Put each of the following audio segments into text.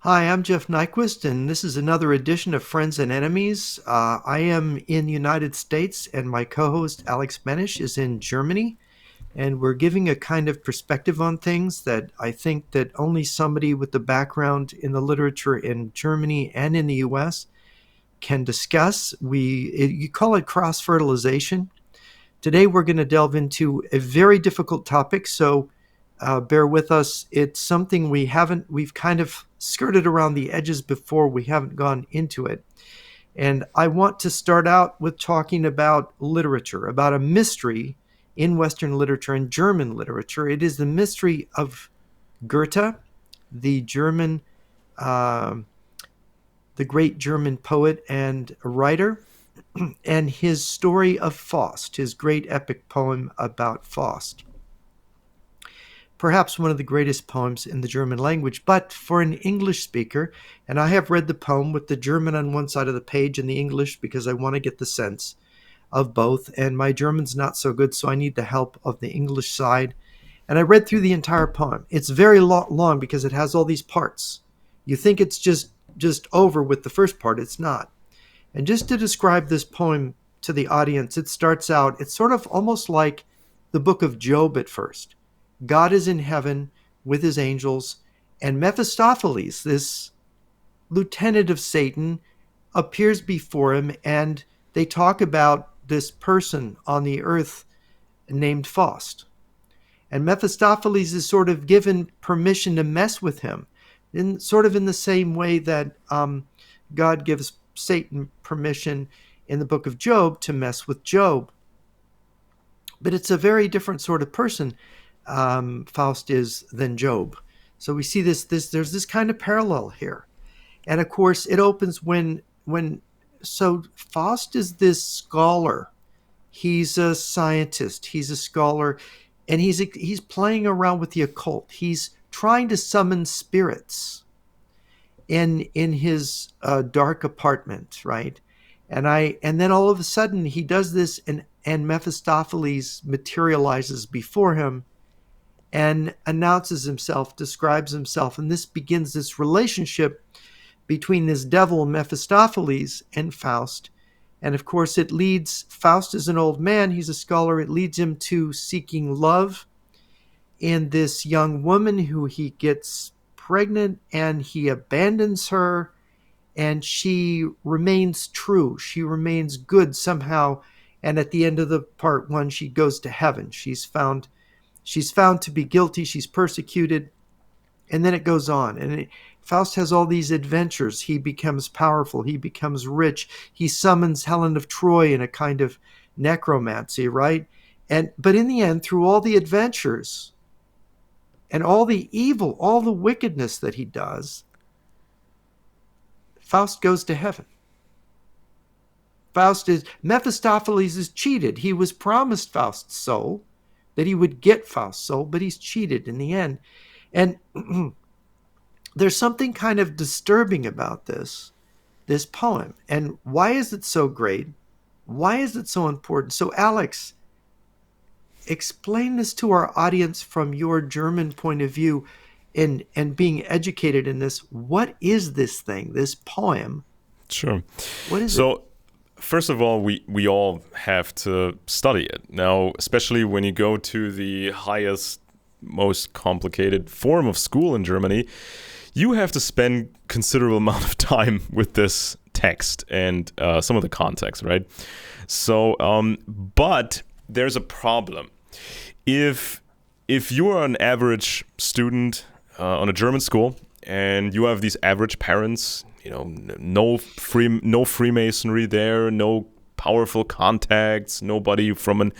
Hi, I'm Jeff Nyquist, and this is another edition of Friends and Enemies. I am in the United States, and my co-host Alex Benesch is in Germany, and we're giving a kind of perspective on things that I think that only somebody with the background in the literature in Germany and in the U.S. can discuss. You call it cross-fertilization. Today, we're going to delve into a very difficult topic, so bear with us. It's something we've kind of skirted around the edges before. We haven't gone into it. And I want to start out with talking about literature, about a mystery in Western literature and German literature. It is the mystery of Goethe, the German, uh, the great German poet and writer, and his story of Faust, his great epic poem about Faust. Perhaps one of the greatest poems in the German language, but for an English speaker, and I have read the poem with the German on one side of the page and the English because I want to get the sense of both, and my German's not so good, so I need the help of the English side. And I read through the entire poem. It's very long because it has all these parts. You think it's just over with the first part. It's not. And just to describe this poem to the audience, it starts out, it's sort of almost like the book of Job at first. God is in heaven with his angels, and Mephistopheles, this lieutenant of Satan, appears before him, and they talk about this person on the earth named Faust. And Mephistopheles is sort of given permission to mess with him, in the same way that God gives Satan permission in the book of Job to mess with Job. But it's a very different sort of person, Faust is, than Job. So we see there's this kind of parallel here. And of course, it opens so Faust is this scholar. He's a scientist. He's a scholar, and he's playing around with the occult. He's trying to summon spirits in his dark apartment, right? And then all of a sudden he does this, and Mephistopheles materializes before him and announces himself, describes himself, and this begins this relationship between this devil Mephistopheles and Faust. And of course, it leads Faust is an old man, he's a scholar, it leads him to seeking love in this young woman who he gets pregnant, and he abandons her, and she remains true. She remains good somehow. And at the end of the part one, she goes to heaven. She's found to be guilty. She's persecuted. And then it goes on. Faust has all these adventures. He becomes powerful. He becomes rich. He summons Helen of Troy in a kind of necromancy, right? But in the end, through all the adventures and all the evil, all the wickedness that he does, Faust goes to heaven. Mephistopheles is cheated. He was promised Faust's soul, that he would get Faust's soul, but he's cheated in the end. And there's something kind of disturbing about this poem. And why is it so great? Why is it so important? So, Alex, explain this to our audience from your German point of view, and being educated in this. What is this thing, this poem? Sure. What is it? So, first of all, we all have to study it. Now, especially when you go to the highest, most complicated form of school in Germany, you have to spend considerable amount of time with this text and some of the context, right? So, but there's a problem. If you are an average student on a German school and you have these average parents, no Freemasonry there, no powerful contacts, nobody from an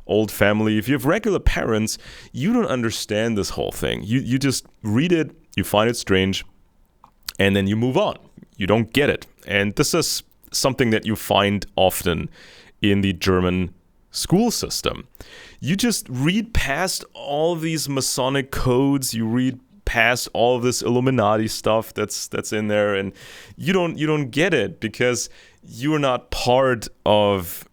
old family. If you have regular parents, you don't understand this whole thing. You just read it, you find it strange, and then you move on. You don't get it. And this is something that you find often in the German school system. You just read past all these Masonic codes, you read past all of this Illuminati stuff that's in there, and you don't get it because you're not part of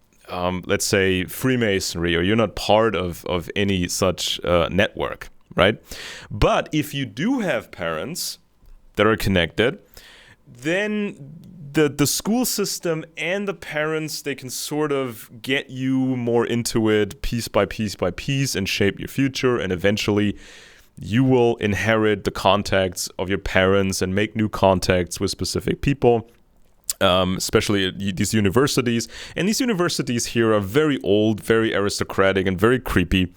let's say Freemasonry, or you're not part of any such network, right? But if you do have parents that are connected, then the school system and the parents, they can sort of get you more into it piece by piece by piece and shape your future, and eventually you will inherit the contacts of your parents and make new contacts with specific people, especially at these universities. And these universities here are very old, very aristocratic, and very creepy.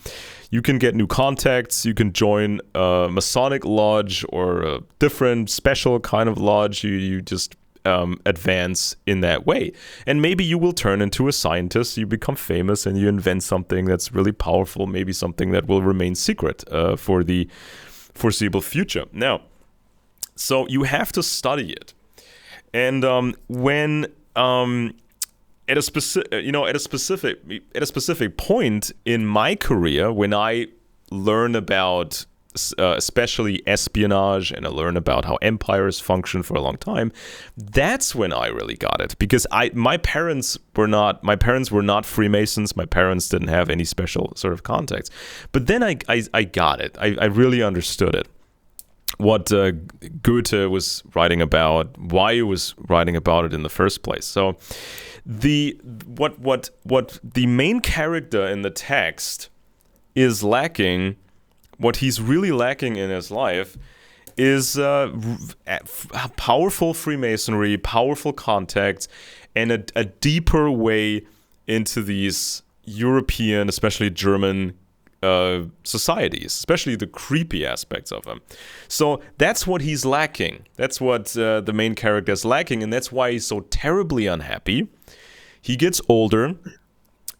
You can get new contacts. You can join a Masonic lodge or a different special kind of lodge. You just advance in that way. And maybe you will turn into a scientist. You become famous and you invent something that's really powerful, maybe something that will remain secret for the foreseeable future. Now, so you have to study it. And when at a specific point in my career, when I learn about especially espionage, and I learn about how empires function for a long time, that's when I really got it. Because my parents were not Freemasons. My parents didn't have any special sort of contacts. But then I got it. I really understood it. What Goethe was writing about, why he was writing about it in the first place. So what the main character in the text is lacking, what he's really lacking in his life, is powerful Freemasonry, powerful contacts, and a deeper way into these European, especially German societies, especially the creepy aspects of them. So that's what he's lacking. That's what the main character is lacking, and that's why he's so terribly unhappy. He gets older,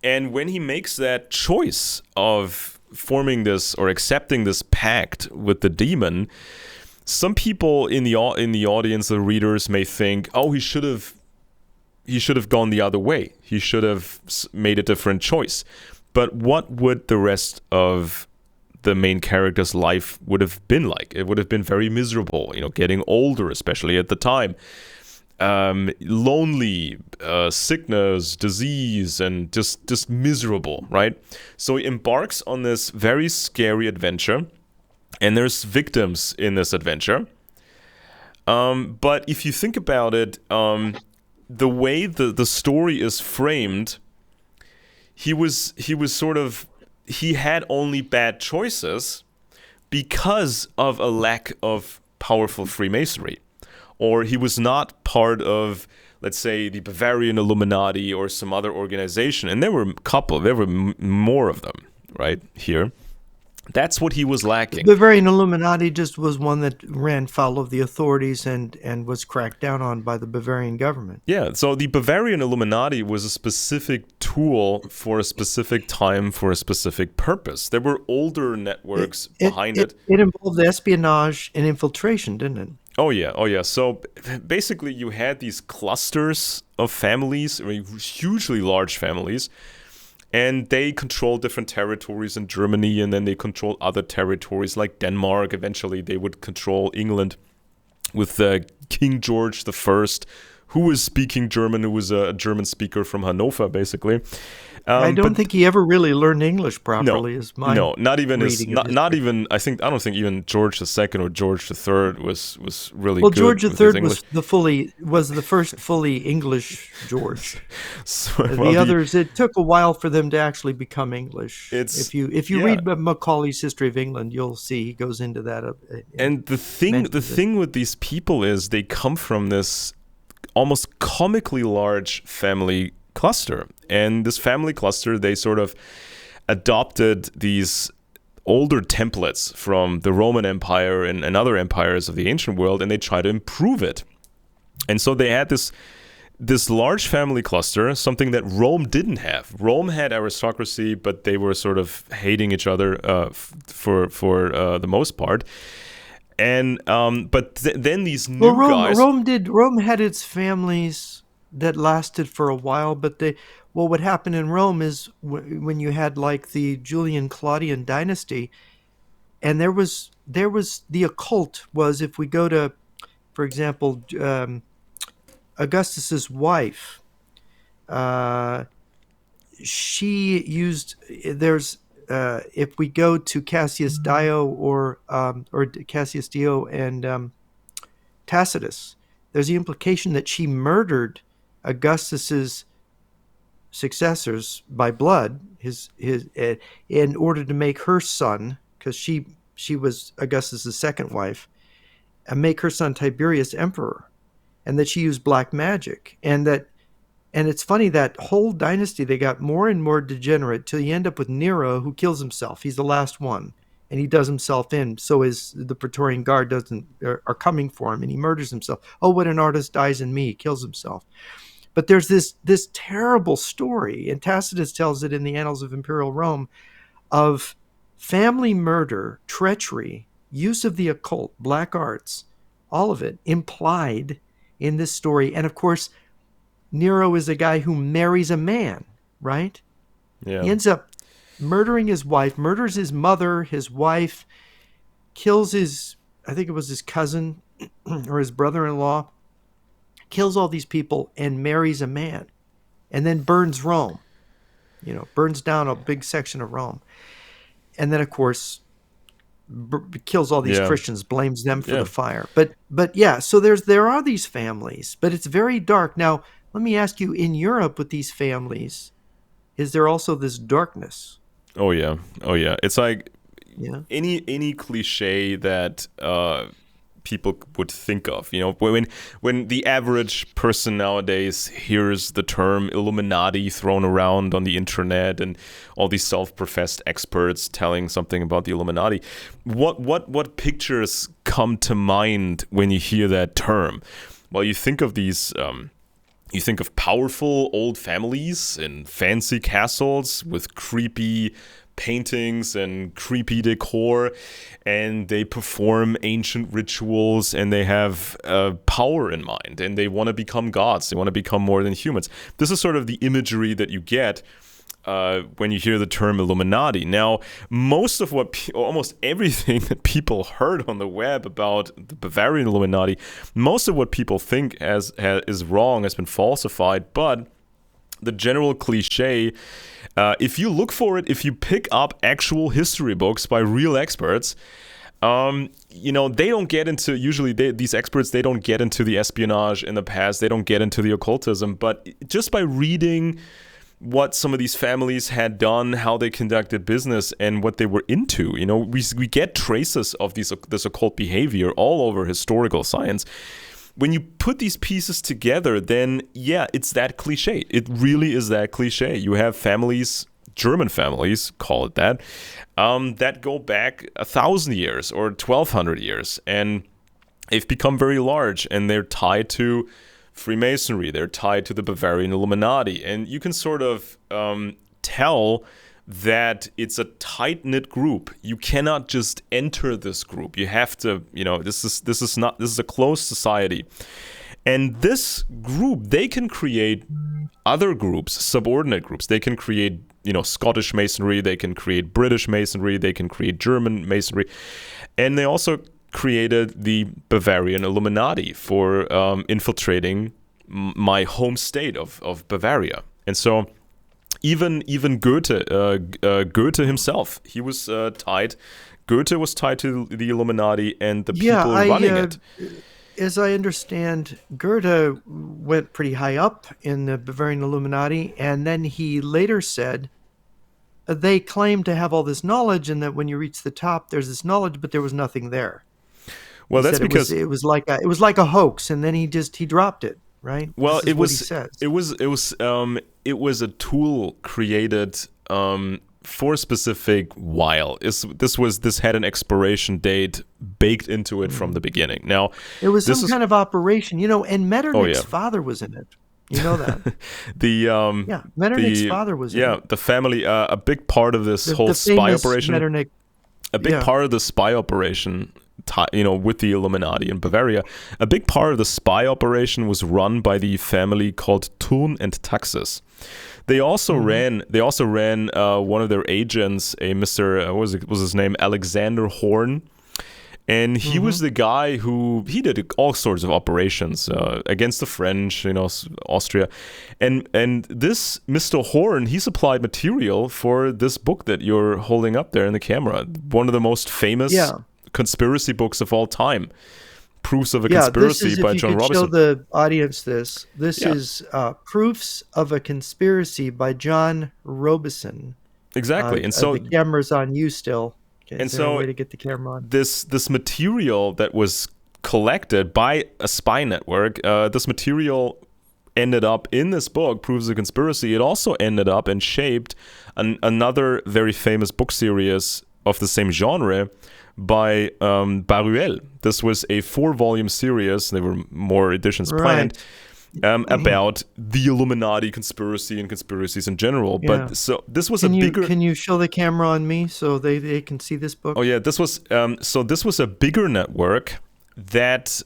and when he makes that choice of forming this or accepting this pact with the demon, some people in the audience, the readers, may think, oh, he should have gone the other way. He should have made a different choice. But what would the rest of the main character's life would have been like? It would have been very miserable, getting older, especially at the time. Lonely, sickness, disease, and just miserable, right? So he embarks on this very scary adventure, and there's victims in this adventure. But if you think about it, the way the story is framed, he had only bad choices because of a lack of powerful Freemasonry. Or he was not part of, let's say, the Bavarian Illuminati or some other organization. And there were more of them, right, here. That's what he was lacking. The Bavarian Illuminati just was one that ran foul of the authorities and was cracked down on by the Bavarian government. Yeah, so the Bavarian Illuminati was a specific tool for a specific time for a specific purpose. There were older networks behind it. It involved espionage and infiltration, didn't it? Oh yeah. So basically you had these clusters of families, hugely large families, and they controlled different territories in Germany, and then they controlled other territories like Denmark. Eventually they would control England with King George I, who was speaking German, who was a German speaker from Hanover, basically. I don't think he ever really learned English properly. Not even I don't think even George II or George III was really good. Well, George III was the first fully English George. The others, it took a while for them to actually become English. If you read Macaulay's History of England, you'll see he goes into that. And the thing with these people is they come from this almost comically large family cluster. And this family cluster, they sort of adopted these older templates from the Roman Empire and other empires of the ancient world, and they try to improve it. And so they had this large family cluster, something that Rome didn't have. Rome had aristocracy, but they were sort of hating each other for the most part. And but then these new guys. Rome had its families that lasted for a while, but what happened in Rome is when you had like the Julian Claudian dynasty, and there was the occult was, if we go to, for example, Augustus's wife, she used, if we go to Cassius Dio or Cassius Dio and Tacitus, there's the implication that she murdered Augustus's successors by blood, in order to make her son, because she was Augustus's second wife, and make her son Tiberius emperor, and that she used black magic, and it's funny, that whole dynasty, they got more and more degenerate till you end up with Nero, who kills himself. He's the last one, and he does himself in. So is the Praetorian Guard are coming for him, and he murders himself. Oh, what an artist dies in me! He kills himself. But there's this terrible story, and Tacitus tells it in the Annals of Imperial Rome, of family murder, treachery, use of the occult, black arts, all of it implied in this story. And of course, Nero is a guy who marries a man, right? Yeah. He ends up murdering his wife, murders his mother, his wife, kills I think it was his cousin or his brother-in-law, kills all these people and marries a man, and then burns Rome, burns down a big section of Rome. And then, of course, kills all these Christians, blames them for the fire. But yeah, so there are these families, but it's very dark. Now, let me ask you, in Europe with these families, is there also this darkness? Oh yeah. It's like any cliche that people would think of. When the average person nowadays hears the term Illuminati thrown around on the internet and all these self-professed experts telling something about the Illuminati, what pictures come to mind when you hear that term? Well, you think of these. You think of powerful old families in fancy castles with creepy paintings and creepy decor, and they perform ancient rituals, and they have power in mind, and they want to become gods. They want to become more than humans. This is sort of the imagery that you get when you hear the term Illuminati. Now, almost everything that people heard on the web about the Bavarian Illuminati, most of what people think is wrong, has been falsified, but the general cliche, if you look for it, if you pick up actual history books by real experts, they don't get into, these experts, they don't get into the espionage in the past, they don't get into the occultism, but just by reading what some of these families had done, how they conducted business, and what they were into. We get traces of this occult behavior all over historical science. When you put these pieces together, then it's that cliche. It really is that cliche. You have families, German families, call it that go back 1,000 years or 1,200 years, and they've become very large, and they're tied to Freemasonry, they're tied to the Bavarian Illuminati, and you can sort of tell that it's a tight-knit group. You cannot just enter this group. You have to, this is a closed society. And this group, they can create other groups, subordinate groups. They can create, Scottish Masonry, they can create British Masonry, they can create German Masonry. And they also created the Bavarian Illuminati for infiltrating my home state of Bavaria. And so even Goethe, Goethe himself, he was tied. Goethe was tied to the Illuminati and the people running it. As I understand, Goethe went pretty high up in the Bavarian Illuminati, and then he later said they claimed to have all this knowledge, and that when you reach the top, there's this knowledge, but there was nothing there. Well, that's because it was like a hoax, and then he dropped it, right? Well, it was a tool created for a specific while. This had an expiration date baked into it from the beginning. Now, it was some kind of operation, and Metternich's father was in it. You know that. Metternich's father was in it. Yeah, the family, a big part of this whole spy operation. Metternich. A big part of the spy operation, with the Illuminati in Bavaria, a big part of the spy operation was run by the family called Thurn and Taxis. They also ran one of their agents, a Mr. What was his name, Alexander Horn, and he was the guy he did all sorts of operations against the French, Austria, and this Mr. Horn, he supplied material for this book that you're holding up there in the camera, one of the most famous conspiracy books of all time, Proofs of a Yeah, this Conspiracy is, if by you John could show Robison. the audience this. This Yeah, is Proofs of a Conspiracy by John Robison. exactly. The camera's on you still. Okay, And is there a so way to get the camera on? this material that was collected by a spy network, this material ended up in this book, Proofs of Conspiracy. It also ended up and shaped another very famous book series of the same genre by Baruel. This was a 4-volume series. There were more editions planned. Right. About the Illuminati conspiracy and conspiracies in general. Yeah. But so this was Can a bigger. Can you show the camera on me so they can see this book? Oh yeah, this was this was a bigger network that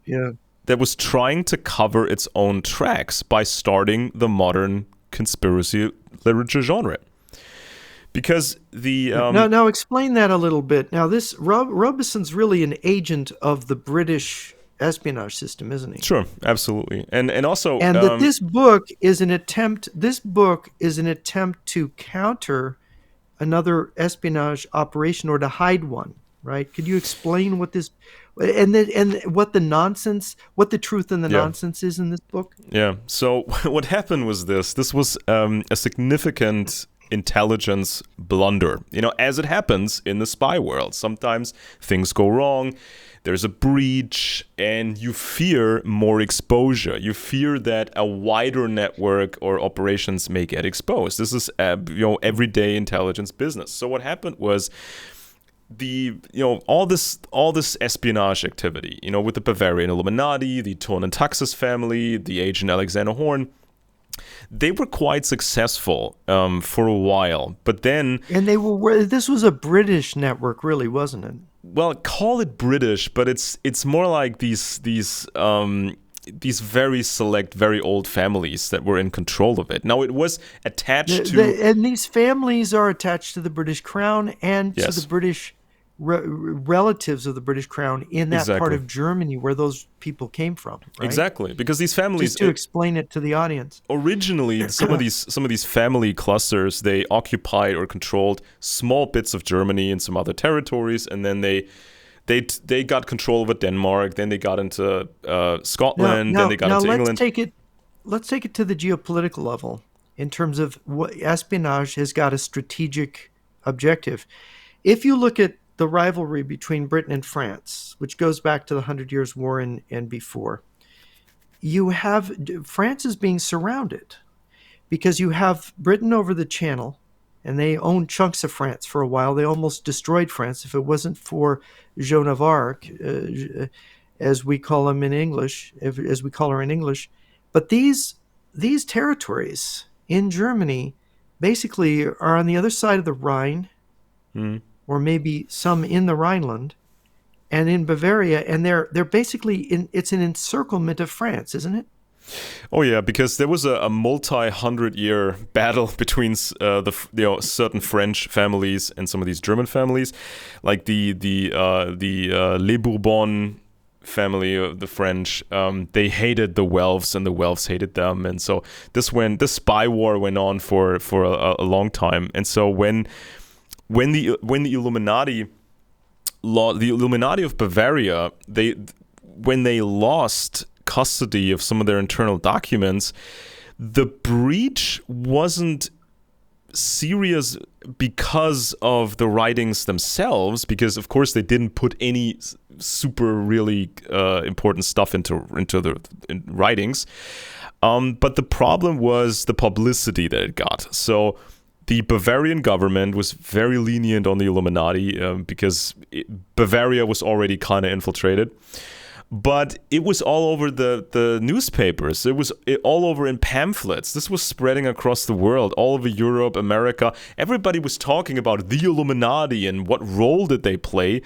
Yeah. that was trying to cover its own tracks by starting the modern conspiracy literature genre. Because the Now explain that a little bit. Now this Robison's really an agent of the British espionage system, isn't he? Sure, absolutely, and also That this book is an attempt. This book is an attempt to counter another espionage operation or to hide one. Right? Could you explain what this and what the nonsense, what the truth and the nonsense is in this book? Yeah. So what happened was this. This was a significant intelligence blunder. You know, as it happens in the spy world, sometimes things go wrong. There's a breach, and you fear more exposure. You fear that a wider network or operations may get exposed. This is everyday intelligence business. So what happened was all this espionage activity, with the Bavarian Illuminati, the Thurn and Taxis family, the agent Alexander Horn. They were quite successful for a while, but then this was a British network, really, wasn't it? Well, call it British, but it's more like these very select, very old families that were in control of it. Now, it was attached to, and these families are attached to the British Crown and to the British relatives of the British Crown in that part of Germany where those people came from. Right? Exactly, because these families. Just to explain it to the audience. Originally, some of these family clusters, they occupied or controlled small bits of Germany and some other territories, and then they got control over Denmark. Then they got into Scotland. Then they got into England. Let's take it to the geopolitical level in terms of what espionage has got a strategic objective. If you look at the rivalry between Britain and France, which goes back to the 100 Years' War and before, you have France is being surrounded because you have Britain over the Channel, and they owned chunks of France for a while. They almost destroyed France if it wasn't for Joan of Arc, as we call him in English, as we call her in English. But these territories in Germany basically are on the other side of the Rhine. Or maybe some in the Rhineland and in Bavaria, and they're basically it's an encirclement of France, isn't it? Oh yeah, because there was a multi-100-year battle between certain French families and some of these German families, like the Les Bourbon family of the French. They hated the Welfs, and the Welfs hated them, and so this spy war went on for a long time, and so when the Illuminati of Bavaria, when they lost custody of some of their internal documents, the breach wasn't serious because of the writings themselves, because of course they didn't put any super really important stuff into the writings, but the problem was the publicity that it got. So the Bavarian government was very lenient on the Illuminati because Bavaria was already kind of infiltrated. But it was all over the newspapers. It was all over in pamphlets. This was spreading across the world, all over Europe, America. Everybody was talking about the Illuminati and what role did they play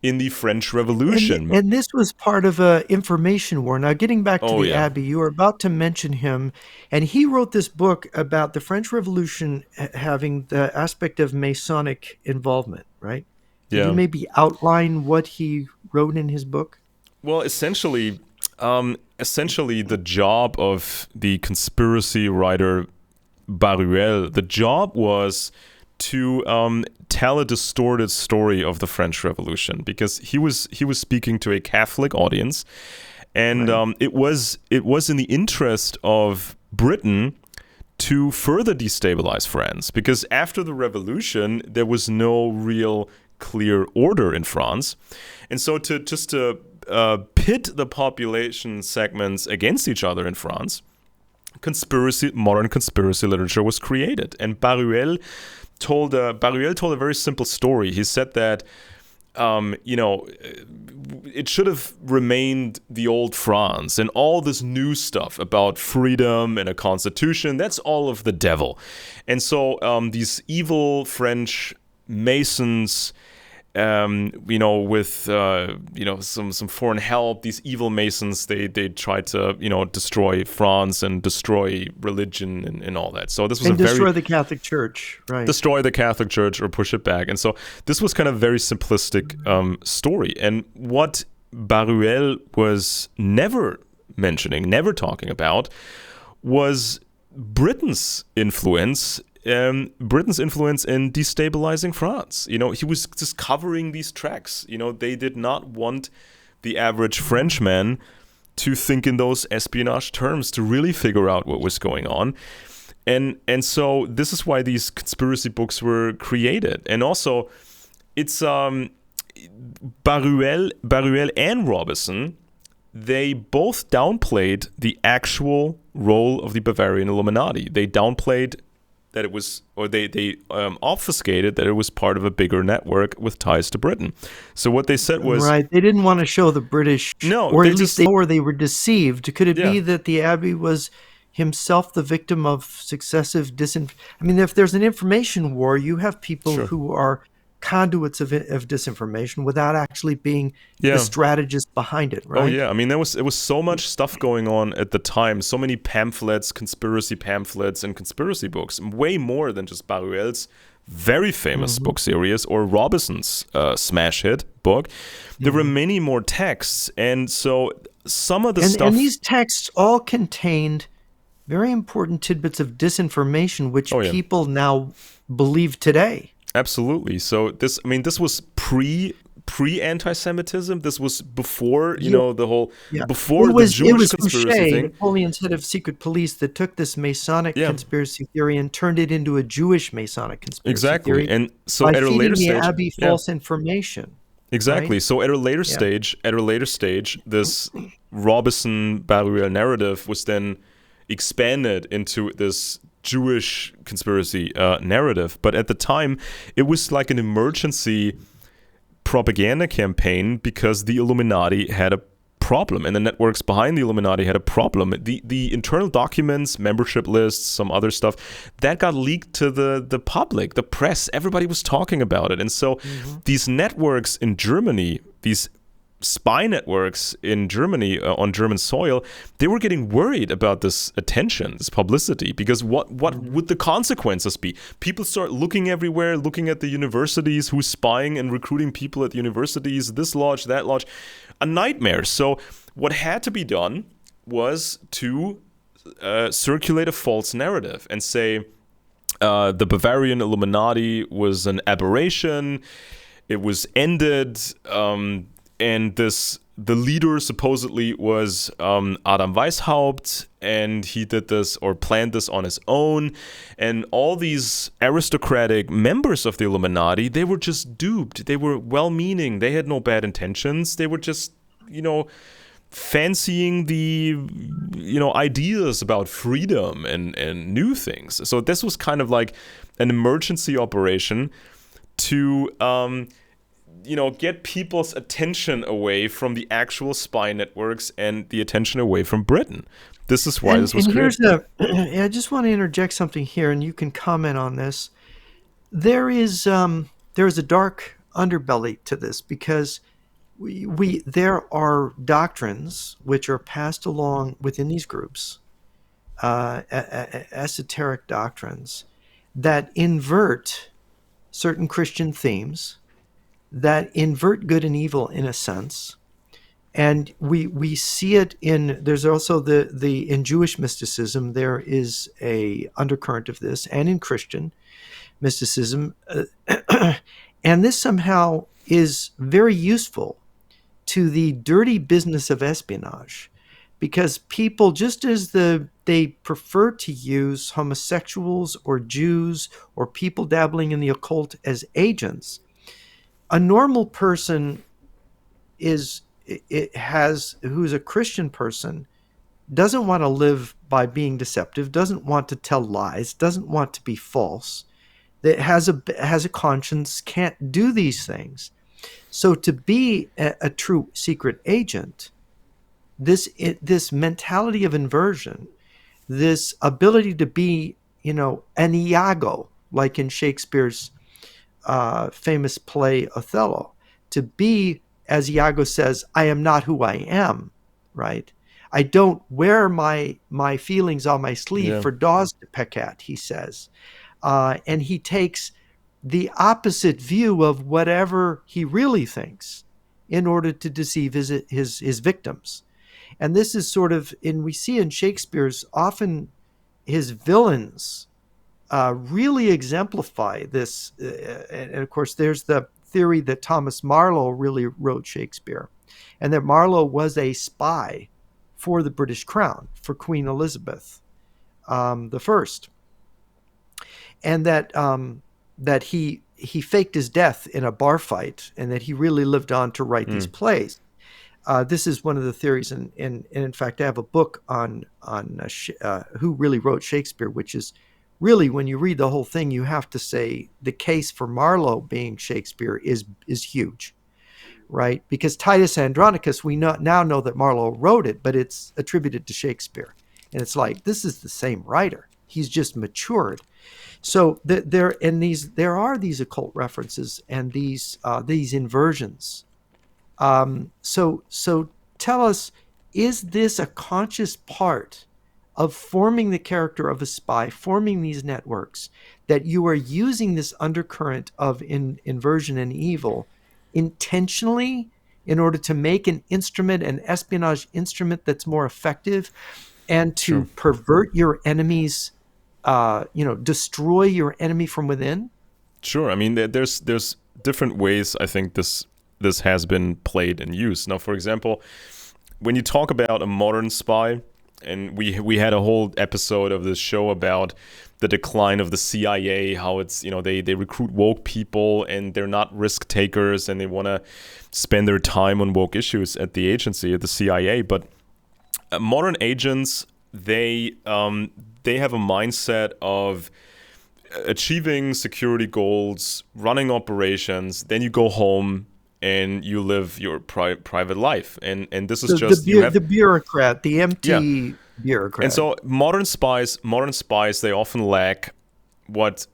in the French Revolution. And this was part of an information war. Now, getting back to the Abbey, you were about to mention him, and he wrote this book about the French Revolution having the aspect of Masonic involvement, right? Could you maybe outline what he wrote in his book? Well, essentially, the job of the conspiracy writer Baruel, the job was to tell a distorted story of the French Revolution, because he was speaking to a Catholic audience, and Right. it was in the interest of Britain to further destabilize France, because after the revolution there was no real clear order in France, and so to pit the population segments against each other in France, modern conspiracy literature was created. And Baruel told a very simple story. He said that it should have remained the old France, and all this new stuff about freedom and a constitution, that's all of the devil. And so these evil French Masons, with some foreign help, these evil Masons, they tried to destroy France and destroy religion and all that. So this was And destroy the Catholic Church, right? destroy the Catholic Church or push it back. And so this was kind of a very simplistic story. And what Baruel was never mentioning, never talking about, was Britain's influence in destabilizing France. He was just covering these tracks. They did not want the average Frenchman to think in those espionage terms, to really figure out what was going on. And so this is why these conspiracy books were created. And also, it's Baruel and Robison, they both downplayed the actual role of the Bavarian Illuminati. They downplayed that it was, or they obfuscated that it was part of a bigger network with ties to Britain. So what they said was... Right, they didn't want to show the British, no, or at least they were deceived. Could it be that the Abbey was himself the victim of successive I mean, if there's an information war, you have people who are conduits of disinformation without actually being the strategist behind it, right? Oh yeah, I mean, it was so much stuff going on at the time, so many pamphlets, conspiracy pamphlets, and conspiracy books, way more than just Baruel's very famous book series or Robison's smash hit book. There were many more texts, and so some of the stuff... And these texts all contained very important tidbits of disinformation, which people now believe today. Absolutely. So this was pre-anti-Semitism. This was before, the whole before the Jewish conspiracy thing. Napoleon's head of secret police that took this Masonic conspiracy theory and turned it into a Jewish Masonic conspiracy theory. And so by at a later feeding stage, the Abbey false information. Exactly. Right? So at a later stage, this Robison-Baruel narrative was then expanded into this Jewish conspiracy narrative. But at the time, it was like an emergency propaganda campaign because the Illuminati had a problem, and the networks behind the Illuminati had a problem. The internal documents, membership lists, some other stuff, that got leaked to the public, the press. Everybody was talking about it. And so these networks in Germany, these spy networks in Germany on German soil, they were getting worried about this attention, this publicity, because what would the consequences be? People start looking everywhere, looking at the universities, who's spying and recruiting people at the universities, this lodge, that lodge, a nightmare. So what had to be done was to circulate a false narrative and say the Bavarian Illuminati was an aberration, it was ended, and the leader supposedly was Adam Weishaupt, and he did this or planned this on his own. And all these aristocratic members of the Illuminati, they were just duped. They were well-meaning. They had no bad intentions. They were just, fancying the, ideas about freedom and new things. So this was kind of like an emergency operation to... get people's attention away from the actual spy networks and the attention away from Britain. This is why this was created. I just want to interject something here, and you can comment on this. There is a dark underbelly to this, because there are doctrines which are passed along within these groups, esoteric doctrines that invert certain Christian themes, that invert good and evil in a sense. And we see it there's also in Jewish mysticism, there is a undercurrent of this, and in Christian, mysticism. And this somehow is very useful to the dirty business of espionage, because people, just as they prefer to use homosexuals or Jews or people dabbling in the occult as agents, a normal person who's a Christian person doesn't want to live by being deceptive, doesn't want to tell lies, doesn't want to be false, that has a conscience, can't do these things. So to be a true secret agent, this mentality of inversion, this ability to be, an Iago, like in Shakespeare's famous play Othello, to be, as Iago says, I am not who I am, right? I don't wear my feelings on my sleeve Yeah. for daws to peck at, he says. And he takes the opposite view of whatever he really thinks in order to deceive his victims. And this is sort of, and we see in Shakespeare's often his villains really exemplify this. And of course, there's the theory that Thomas Marlowe really wrote Shakespeare, and that Marlowe was a spy for the British Crown, for Queen Elizabeth the First, and that he faked his death in a bar fight, and that he really lived on to write these plays. This is one of the theories, and in fact, I have a book on who really wrote Shakespeare, which is really, when you read the whole thing, you have to say the case for Marlowe being Shakespeare is huge, right? Because Titus Andronicus, we now know that Marlowe wrote it, but it's attributed to Shakespeare, and it's like, this is the same writer. He's just matured. So there are these occult references and these inversions. So tell us, is this a conscious part of forming the character of a spy, forming these networks, that you are using this undercurrent of inversion and evil intentionally in order to make an espionage instrument that's more effective, and to Sure. pervert your enemy's, destroy your enemy from within? Sure. I mean, there's different ways I think this has been played and used. Now, for example, when you talk about a modern spy, and we had a whole episode of this show about the decline of the CIA, how it's, they recruit woke people and they're not risk takers and they want to spend their time on woke issues at the agency, at the CIA. But modern agents, they have a mindset of achieving security goals, running operations, then you go home and you live your private life, and this is the bureaucrat, the empty bureaucrat. And so modern spies, they often lack what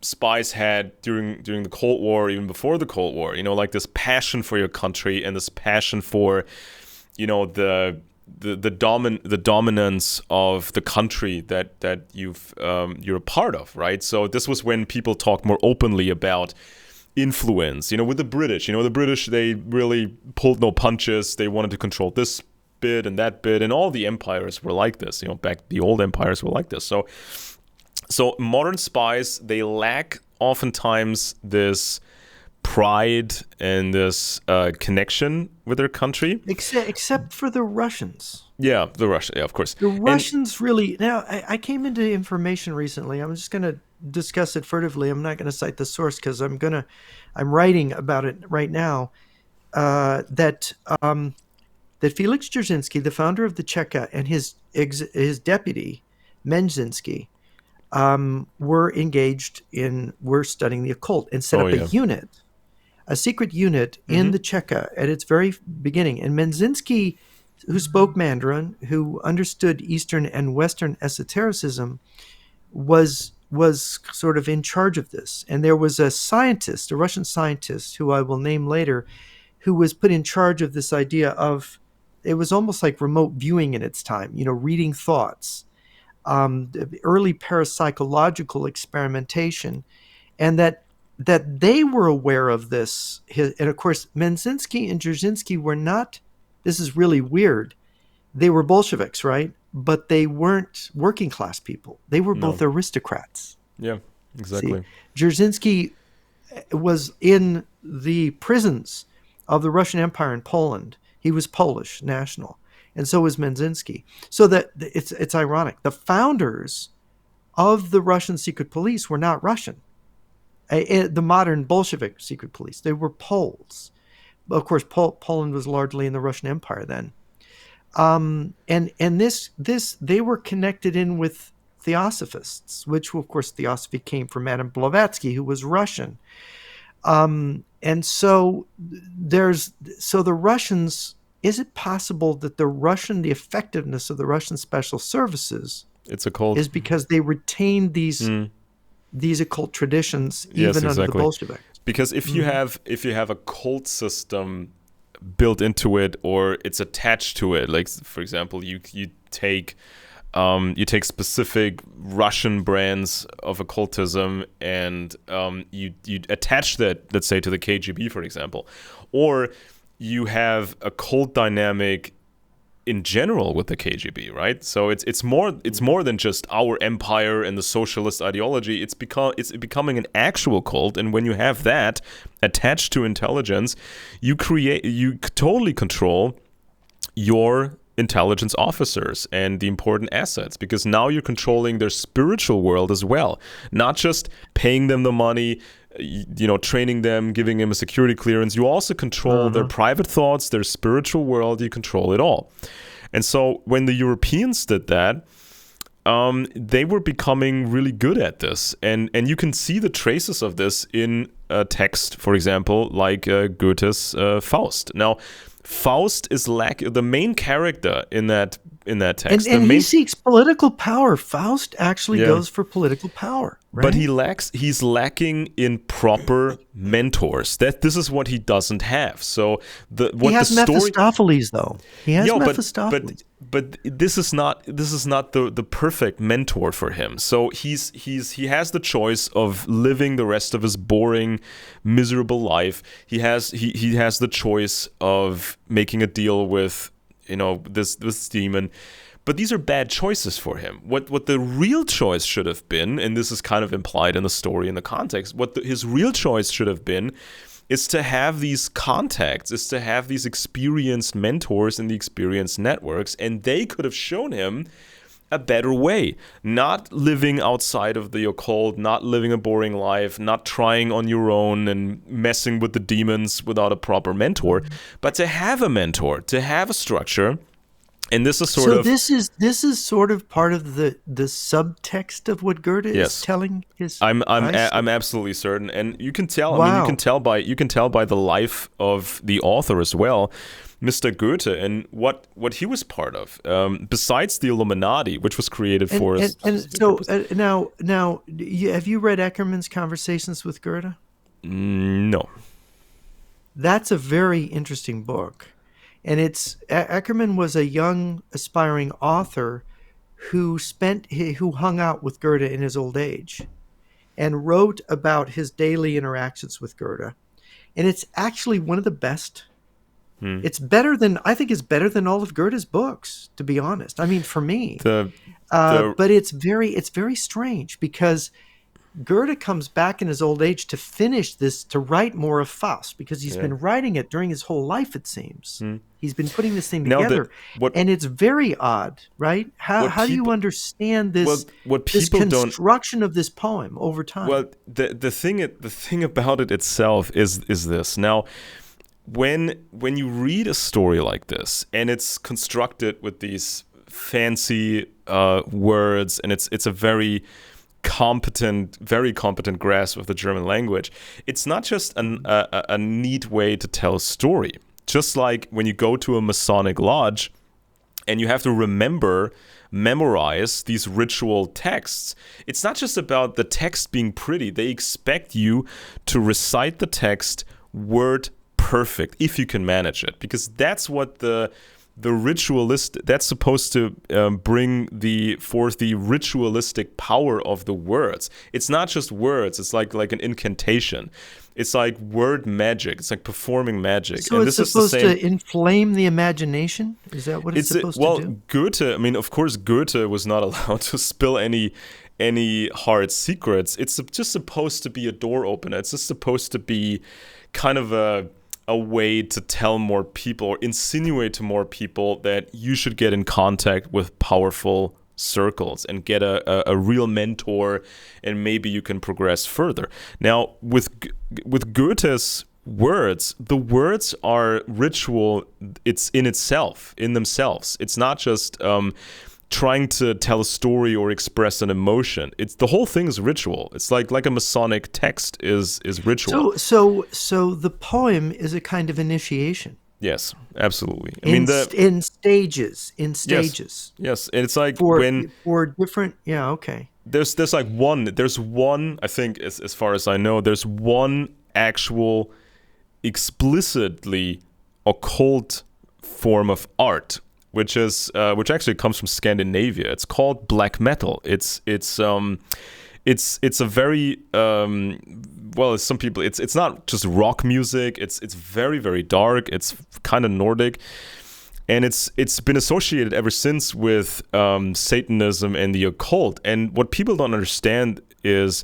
spies had during the Cold War, even before the Cold War. Like this passion for your country and this passion for, the dominance of the country that you're a part of, right? So this was when people talked more openly about influence, with the British. The British, they really pulled no punches. They wanted to control this bit and that bit, and all the empires were like this. Back the old empires were like this. So modern spies, they lack oftentimes this pride and this connection with their country. Except for the Russians. Yeah, the Russians. Yeah, of course. The Russians really. Now, I came into information recently. I'm just going to discuss it furtively. I'm not going to cite the source because I'm writing about it right now. That Felix Dzerzhinsky, the founder of the Cheka, and his deputy Menzinsky, were studying the occult and set up a unit, a secret unit in the Cheka at its very beginning. And Menzinsky, who spoke Mandarin, who understood Eastern and Western esotericism, was sort of in charge of this. And there was a scientist, a Russian scientist, who I will name later, who was put in charge of this idea of, it was almost like remote viewing in its time, reading thoughts, early parapsychological experimentation, and that they were aware of this. And of course, Menzinsky and Dzerzhinsky were not, this is really weird, they were Bolsheviks, right? But they weren't working class people. They were both aristocrats. Yeah. See, Exactly. Dzerzhinsky was in the prisons of the Russian Empire in Poland. He was Polish national, and so was Menzinsky. So that it's ironic. The founders of the Russian secret police were not Russian. The modern Bolshevik secret police, they were Poles. Of course, Poland was largely in the Russian Empire then. And this they were connected in with theosophists, which of course theosophy came from Madame Blavatsky, who was Russian. And so the Russians. Is it possible that the effectiveness of the Russian special services It's a cult. is because they retained these occult traditions Yes, even under the exactly. Bolsheviks? Because if you have a cult system built into it, or it's attached to it, like for example, you take specific Russian brands of occultism and you attach that, let's say, to the KGB, for example, or you have a cult dynamic in general with the KGB, right? So it's more than just our empire and the socialist ideology. It's becoming an actual cult, and when you have that attached to intelligence, you totally control your intelligence officers and the important assets, because now you're controlling their spiritual world as well, not just paying them the money, training them, giving them a security clearance. You also control their private thoughts, their spiritual world. You control it all. And so when the Europeans did that, they were becoming really good at this. And you can see the traces of this in a text, for example, like Goethe's Faust. Now, Faust is the main character in that text. And he seeks political power. Faust actually goes for political power, right? But he's lacking in proper mentors. This is what he doesn't have. So he has Mephistopheles, though. He has Mephistopheles. But this is not the perfect mentor for him. So he has the choice of living the rest of his boring, miserable life. He has the choice of making a deal with this demon. But these are bad choices for him. What the real choice should have been, and this is kind of implied in the story in the context, his real choice should have been is to have these contacts, is to have these experienced mentors in the experienced networks, and they could have shown him a better way. Not living outside of the occult, not living a boring life, not trying on your own and messing with the demons without a proper mentor, but to have a mentor, to have a structure. And this is this is sort of part of the subtext of what Goethe is telling his. I'm absolutely certain, and you can tell. Wow. I mean, you can tell by the life of the author as well, Mr. Goethe, and what he was part of. Besides the Illuminati, which was created for us. Now, have you read Eckermann's Conversations with Goethe? No. That's a very interesting book. And Eckermann was a young aspiring author who hung out with Goethe in his old age and wrote about his daily interactions with Goethe. And it's actually one of the best. It's better than all of Goethe's books, to be honest. I mean, for me. But it's very strange because Goethe comes back in his old age to write more of Faust, because he's been writing it during his whole life, it seems. He's been putting this thing together. And it's very odd, right? How do you understand this construction of this poem over time? Well, the thing about it itself is this. Now, when you read a story like this, and it's constructed with these fancy words, and it's a very competent grasp of the German language, it's not just a neat way to tell a story. Just like when you go to a Masonic lodge and you have to memorize these ritual texts, it's not just about the text being pretty. They expect you to recite the text word perfect, if you can manage it, because that's what the ritualistic, that's supposed to bring forth the ritualistic power of the words. It's not just words. It's like an incantation. It's like word magic. It's like performing magic. So and it's supposed to inflame the imagination? Is that what it's supposed to do? Well, Goethe, I mean, of course, Goethe was not allowed to spill any any hard secrets. It's just supposed to be a door opener. It's just supposed to be kind of a way to tell more people or insinuate to more people that you should get in contact with powerful circles and get a real mentor, and maybe you can progress further. Now, with Goethe's words, the words are ritual. It's in themselves. It's not just trying to tell a story or express an emotion. It's the whole thing is ritual. It's like a Masonic text is ritual. So the poem is a kind of initiation. Yes, absolutely. In stages. Yes, and it's like for different. Yeah, okay. There's one. I think as far as I know, there's one actual explicitly occult form of art, which actually comes from Scandinavia. It's called black metal. It's a very some people it's not just rock music. It's very, very dark. It's kind of Nordic, and it's been associated ever since with Satanism and the occult. And what people don't understand is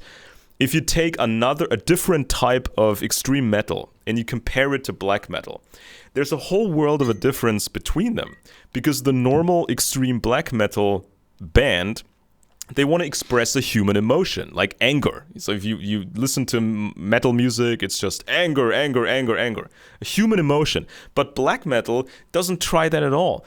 if you take a different type of extreme metal and you compare it to black metal, there's a whole world of a difference between them, because the normal extreme black metal band, they want to express a human emotion, like anger. So if you listen to metal music, it's just anger, a human emotion. But black metal doesn't try that at all.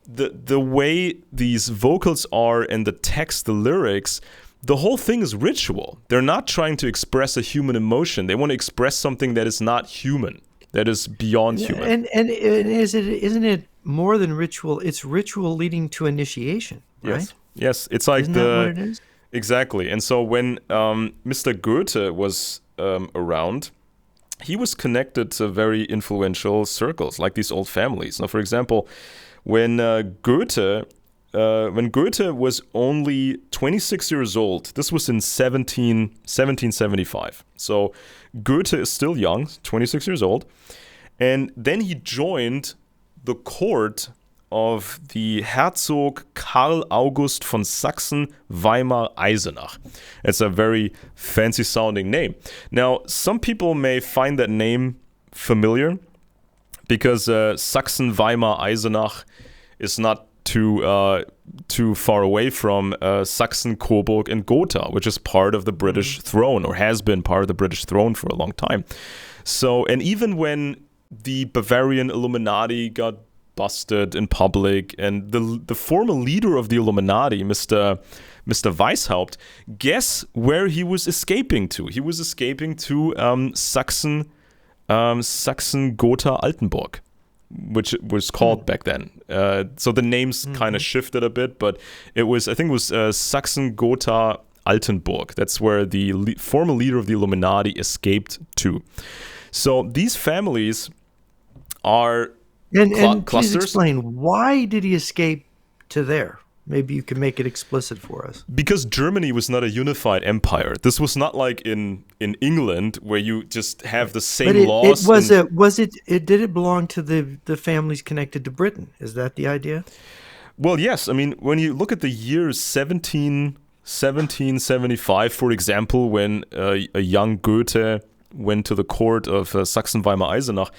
The way these vocals are and the text, the lyrics, the whole thing is ritual. They're not trying to express a human emotion. They want to express something that is not human, that is beyond human. And isn't it more than ritual? It's ritual leading to initiation, right? Yes, it's like Isn't that what it is? Exactly. And so when Mr. Goethe was around, he was connected to very influential circles, like these old families. Now, for example, when Goethe was only 26 years old, this was in 1775. So Goethe is still young, 26 years old. And then he joined the court of the Herzog Karl August von Sachsen-Weimar-Eisenach. It's a very fancy sounding name. Now, some people may find that name familiar because Sachsen-Weimar-Eisenach is not too far away from Saxon, Coburg, and Gotha, which is part of the British throne, or has been part of the British throne for a long time. So, and even when the Bavarian Illuminati got busted in public, and the former leader of the Illuminati, Mr. Weishaupt, guess where he was escaping to? He was escaping to Sachsen Gotha Altenburg, which it was called back then. So the names kind of shifted a bit, but I think it was Sachsen Gotha Altenburg. That's where the former leader of the Illuminati escaped to. So these families are and clusters. Please explain, why did he escape to there? Maybe you can make it explicit for us. Because Germany was not a unified empire. This was not like in England, where you just have the same laws. Did it belong to the families connected to Britain? Is that the idea? Well, yes. I mean, when you look at the year 1775, for example, when a young Goethe went to the court of Sachsen-Weimar-Eisenach,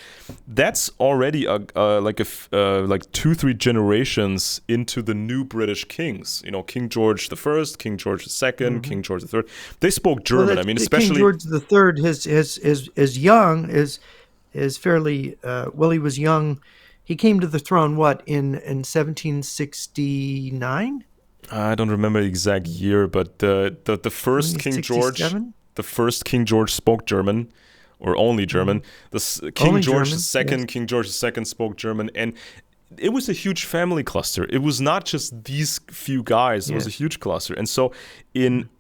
that's already like 2-3 generations into the new British kings. You know, King George I, King George II, King George III. They spoke German. Well, I mean, especially King George III is young, is fairly he was young. He came to the throne in 1769. I don't remember the exact year, but the first King George. The first King George spoke German, or only German. King George II spoke German, and it was a huge family cluster. It was not just these few guys; it was a huge cluster. And so, when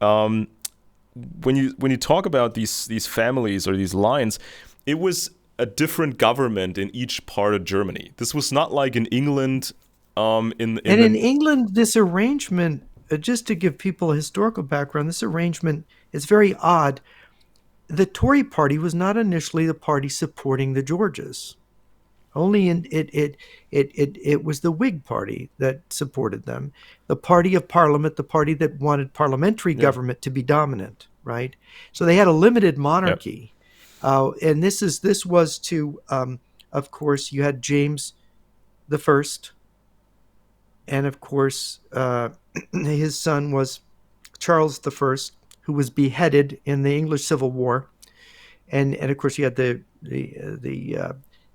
you talk about these families or these lines, it was a different government in each part of Germany. This was not like in England. In England, this arrangement. Just to give people a historical background, this arrangement is very odd. The Tory party was not initially the party supporting the Georges. Only in it was the Whig Party that supported them, the party of Parliament, the party that wanted parliamentary Yeah. government to be dominant, right? So they had a limited Yeah. monarchy, and this was to, of course, you had James the First, and of course, his son was Charles the First, who was beheaded in the English Civil War, and of course you had the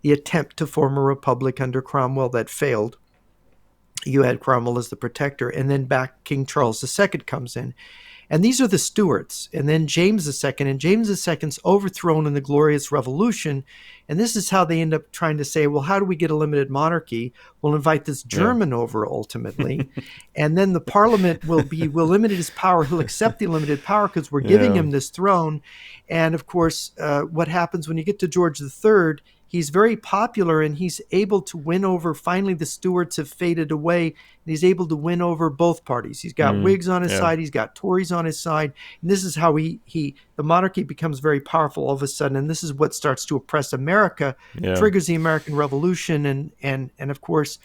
attempt to form a republic under Cromwell that failed. You had Cromwell as the protector, and then back King Charles II comes in. And these are the Stuarts, and then James II, and James II's overthrown in the Glorious Revolution. And this is how they end up trying to say, well, how do we get a limited monarchy? We'll invite this Yeah. German over ultimately, and then the Parliament will limit his power. He'll accept the limited power because we're giving Yeah. him this throne. And of course, what happens when you get to George III? He's very popular, and he's able to win over. Finally, the Stuarts have faded away, and he's able to win over both parties. He's got Whigs on his Yeah. side, he's got Tories on his side, and this is how the monarchy becomes very powerful all of a sudden. And this is what starts to oppress America, Yeah. triggers the American Revolution, and of course,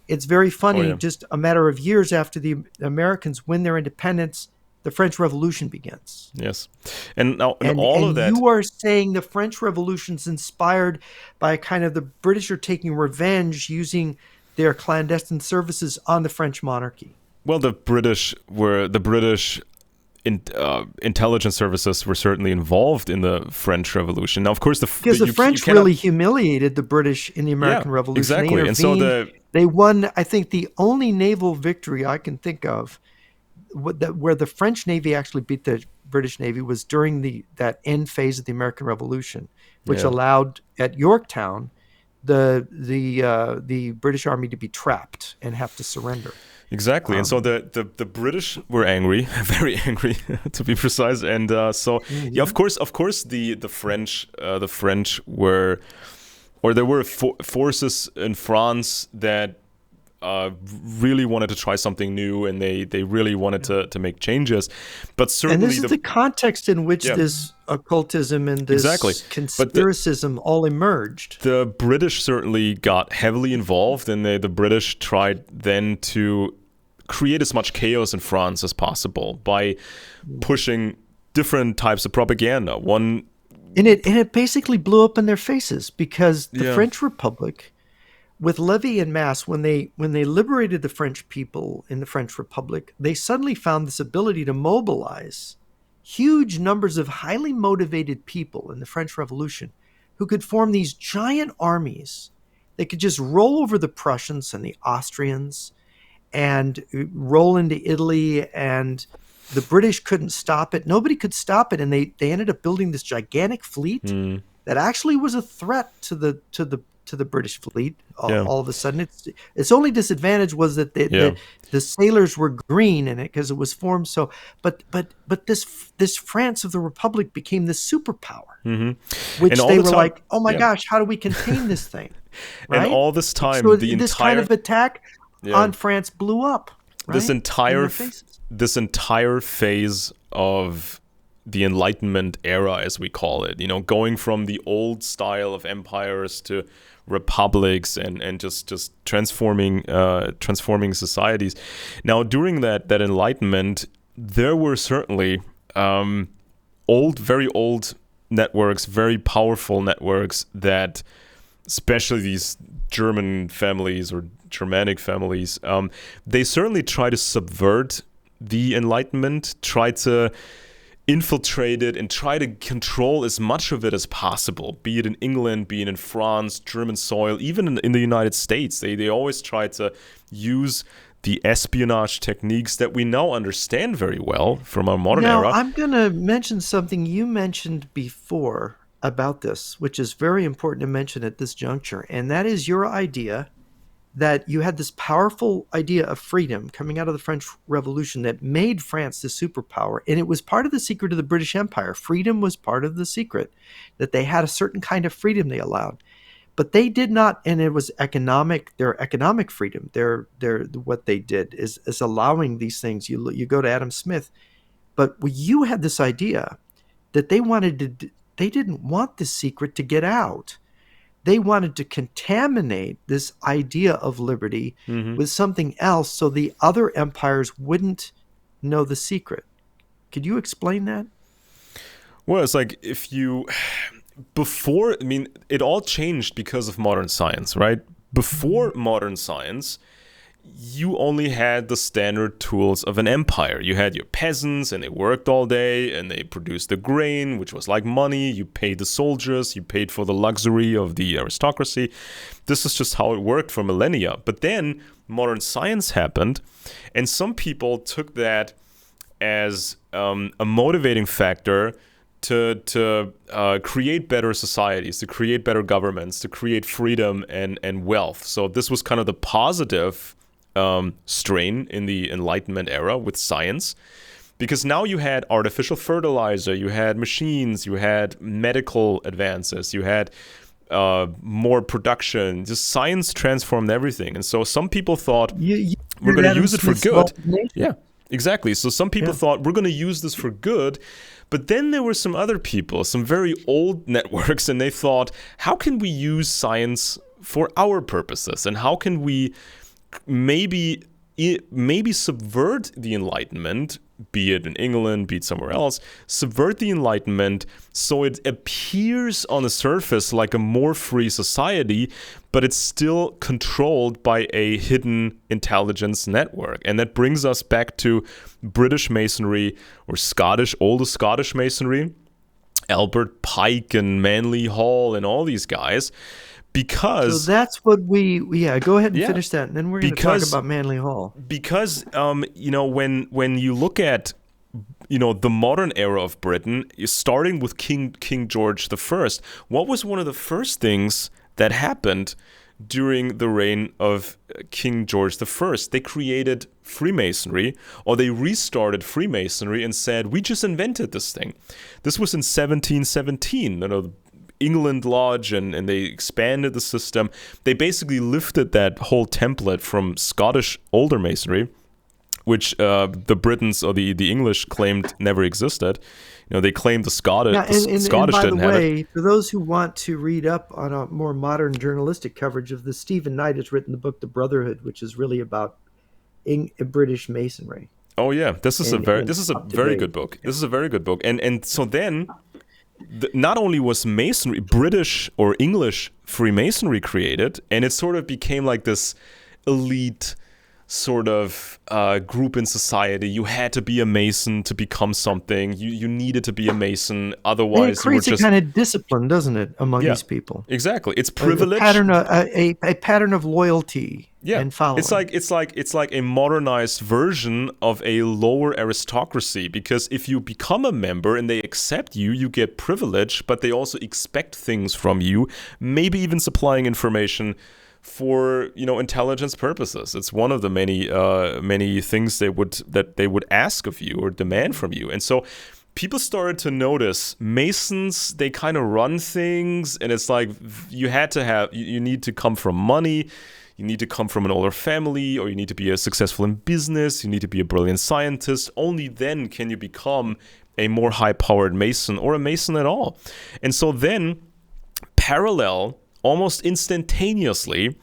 it's very Oh funny. yeah. Just a matter of years after the Americans win their independence, the French Revolution begins. Yes. And now, and And all and of that. you are saying the French Revolution's inspired by kind of the British are taking revenge using their clandestine services on the French monarchy. Well, the British intelligence services were certainly involved in the French Revolution. Now, of course, Because the French really humiliated the British in the American Yeah, Revolution. exactly. They And so intervened. They won, I think, the only naval victory I can think of where the French Navy actually beat the British Navy was during that end phase of the American Revolution, which Yeah. allowed at Yorktown the British Army to be trapped and have to surrender. Exactly, and so the British were angry, very angry, to be precise, and yeah, of course, the French were, or there were forces in France that really wanted to try something new, and they really wanted to make changes, but certainly and this is the context in which Yeah. this occultism and this Exactly. conspiracism all emerged. The British certainly got heavily involved, and the British tried then to create as much chaos in France as possible by pushing different types of propaganda. And it basically blew up in their faces because the Yeah. French Republic, with Levy and Mass, when they liberated the French people in the French Republic, they suddenly found this ability to mobilize huge numbers of highly motivated people in the French Revolution who could form these giant armies. They could just roll over the Prussians and the Austrians and roll into Italy, and the British couldn't stop it. Nobody could stop it, and they ended up building this gigantic fleet that actually was a threat to the British fleet. All of a sudden, its only disadvantage was that the sailors were green in it because it was formed so. But this France of the Republic became this superpower, which And all they the were time- like, oh my yeah. gosh, how do we contain this thing? Right? And all this time, So the this entire kind of attack Yeah. on France blew up. this right? entire In their faces. this entire phase of the Enlightenment era, as we call it, going from the old style of empires to republics and just transforming societies. Now, during that Enlightenment, there were certainly very old networks, very powerful networks that, especially these German families or Germanic families, they certainly try to subvert the Enlightenment, try to infiltrate it, and try to control as much of it as possible, be it in England, be it in France, German soil, even in the United States. They always try to use the espionage techniques that we now understand very well from our modern Now, era. I'm going to mention something you mentioned before about this, which is very important to mention at this juncture, and that is your idea that you had this powerful idea of freedom coming out of the French Revolution that made France the superpower, and it was part of the secret of the British Empire. Freedom was part of the secret, that they had a certain kind of freedom they allowed. But they did not, and it was their economic freedom. What they did is allowing these things. You go to Adam Smith, but you had this idea that they didn't want this secret to get out. they wanted to contaminate this idea of liberty Hmm. with something else so the other empires wouldn't know the secret. Could you explain that? Well, it's like if you before, I mean, it all changed because of modern science, right? Before modern science, you only had the standard tools of an empire. You had your peasants, and they worked all day, and they produced the grain, which was like money. You paid the soldiers, you paid for the luxury of the aristocracy. This is just how it worked for millennia. But then modern science happened, and some people took that as a motivating factor to create better societies, to create better governments, to create freedom and wealth. So this was kind of the positive strain in the Enlightenment era with science, because now you had artificial fertilizer, you had machines, you had medical advances, you had more production. Just science transformed everything. And so some people thought we're going to use it for good. Yeah, exactly. So some people thought we're going to use this for good. But then there were some other people, some very old networks, and they thought, how can we use science for our purposes? And how can we maybe subvert the Enlightenment, be it in England, be it somewhere else, subvert the Enlightenment so it appears on the surface like a more free society, but it's still controlled by a hidden intelligence network. And that brings us back to British Masonry or oldest Scottish Masonry, Albert Pike and Manly Hall and all these guys. Because so that's what go ahead and finish that, and then we're going to talk about Manly Hall. Because when you look at the modern era of Britain, starting with King George I, what was one of the first things that happened during the reign of King George I? They created Freemasonry, or they restarted Freemasonry and said, we just invented this thing. This was in 1717. England Lodge, and they expanded the system. They basically lifted that whole template from Scottish older Masonry, which the Britons or the English claimed never existed. They claimed the Scottish and Scottish by didn't the have way, it. for those who want to read up on a more modern journalistic coverage of this, Stephen Knight has written the book The Brotherhood, which is really about British Masonry. Oh yeah, this is a very good book. Yeah. This is a very good book, and so then. Not only was Masonry, British or English Freemasonry created, and it sort of became like this elite sort of group in society. You had to be a Mason to become something. You needed to be a Mason, otherwise it creates you were just a kind of discipline, doesn't it, among these people? Exactly, it's privilege. A pattern of loyalty. Yeah, and following. It's like a modernized version of a lower aristocracy, because if you become a member and they accept you, you get privilege, but they also expect things from you, maybe even supplying information for intelligence purposes. It's one of the many things they would ask of you or demand from you. And so people started to notice Masons, they kind of run things, and it's like you need to come from money. You need to come from an older family, or you need to be successful in business. You need to be a brilliant scientist. Only then can you become a more high-powered Mason, or a Mason at all. And so then, almost instantaneously,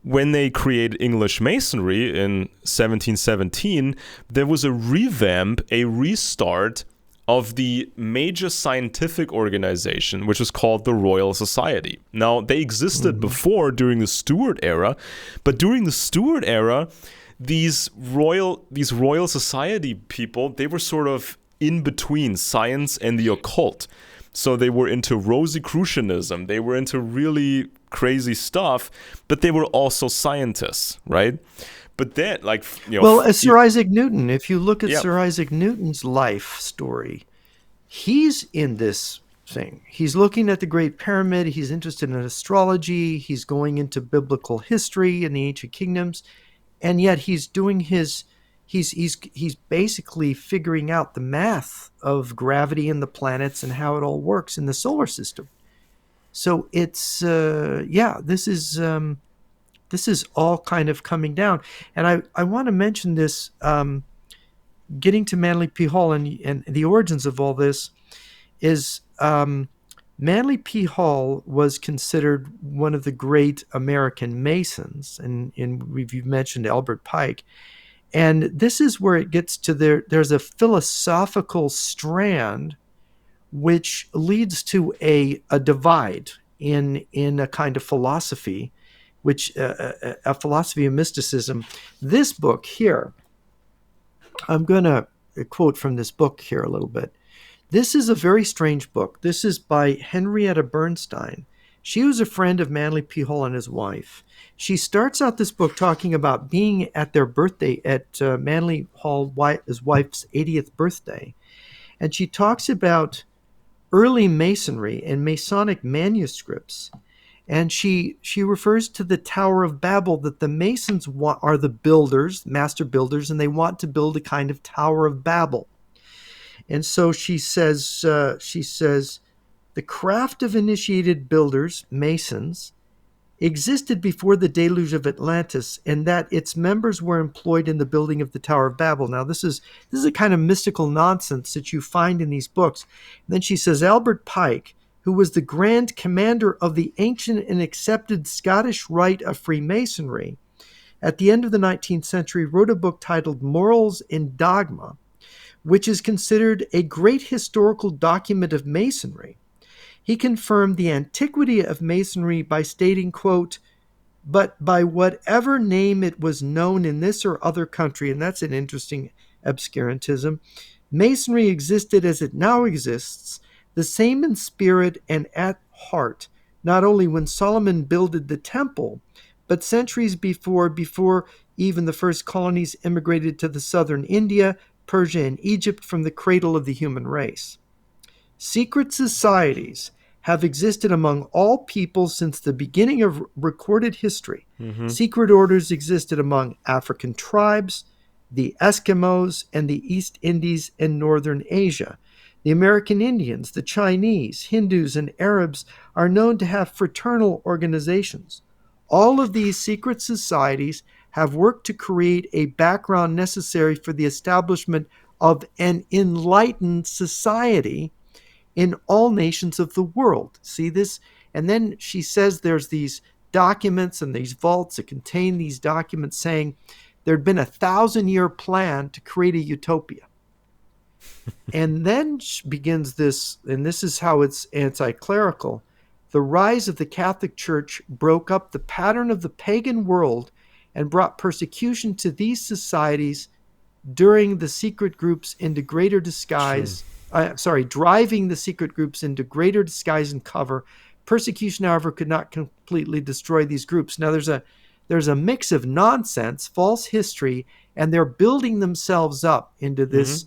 when they created English Masonry in 1717, there was a restart of the major scientific organization, which was called the Royal Society. Now, they existed before, during the Stuart era, but during the Stuart era, these Royal Society people, they were sort of in between science and the occult. So they were into Rosicrucianism, they were into really crazy stuff, but they were also scientists, right? But then, Sir Isaac Newton, if you look at Sir Isaac Newton's life story, he's in this thing. He's looking at the Great Pyramid. He's interested in astrology. He's going into biblical history in the ancient kingdoms, and yet he's doing he's basically figuring out the math of gravity and the planets and how it all works in the solar system. So it's this is all kind of coming down. And I want to mention this, getting to Manly P. Hall and the origins of all this is Manly P. Hall was considered one of the great American Masons, and we've mentioned Albert Pike. And this is where it gets to there's a philosophical strand which leads to a divide in a kind of philosophy, which a philosophy of mysticism. This book here, I'm going to quote from this book here a little bit. This is a very strange book. This is by Henrietta Bernstein. She was a friend of Manly P. Hall and his wife. She starts out this book talking about being at their birthday, at Manly Hall, his wife's 80th birthday. And she talks about early Masonry and Masonic manuscripts. And she refers to the Tower of Babel, that the Masons are the builders, master builders, and they want to build a kind of Tower of Babel. And so she says, the craft of initiated builders, Masons, existed before the deluge of Atlantis, and that its members were employed in the building of the Tower of Babel. Now, this is a kind of mystical nonsense that you find in these books. And then she says, Albert Pike, who was the grand commander of the ancient and accepted Scottish rite of Freemasonry, at the end of the 19th century wrote a book titled Morals and Dogma, which is considered a great historical document of Masonry. He confirmed the antiquity of Masonry by stating, quote, but by whatever name it was known in this or other country, and that's an interesting obscurantism, Masonry existed as it now exists, the same in spirit and at heart, not only when Solomon builded the temple, but centuries before even the first colonies immigrated to the southern India, Persia, and Egypt from the cradle of the human race. Secret societies have existed among all peoples since the beginning of recorded history. Mm-hmm. Secret orders existed among African tribes, the Eskimos, and the East Indies and Northern Asia. The American Indians, the Chinese, Hindus, and Arabs are known to have fraternal organizations. All of these secret societies have worked to create a background necessary for the establishment of an enlightened society in all nations of the world. See this? And then she says there's these documents and these vaults that contain these documents saying there'd been 1,000-year plan to create a utopia. And then begins this, and this is how it's anti-clerical. The rise of the Catholic Church broke up the pattern of the pagan world and brought persecution to these societies during the secret groups into greater disguise. Driving the secret groups into greater disguise and cover. Persecution, however, could not completely destroy these groups. Now, there's a mix of nonsense, false history, and they're building themselves up into this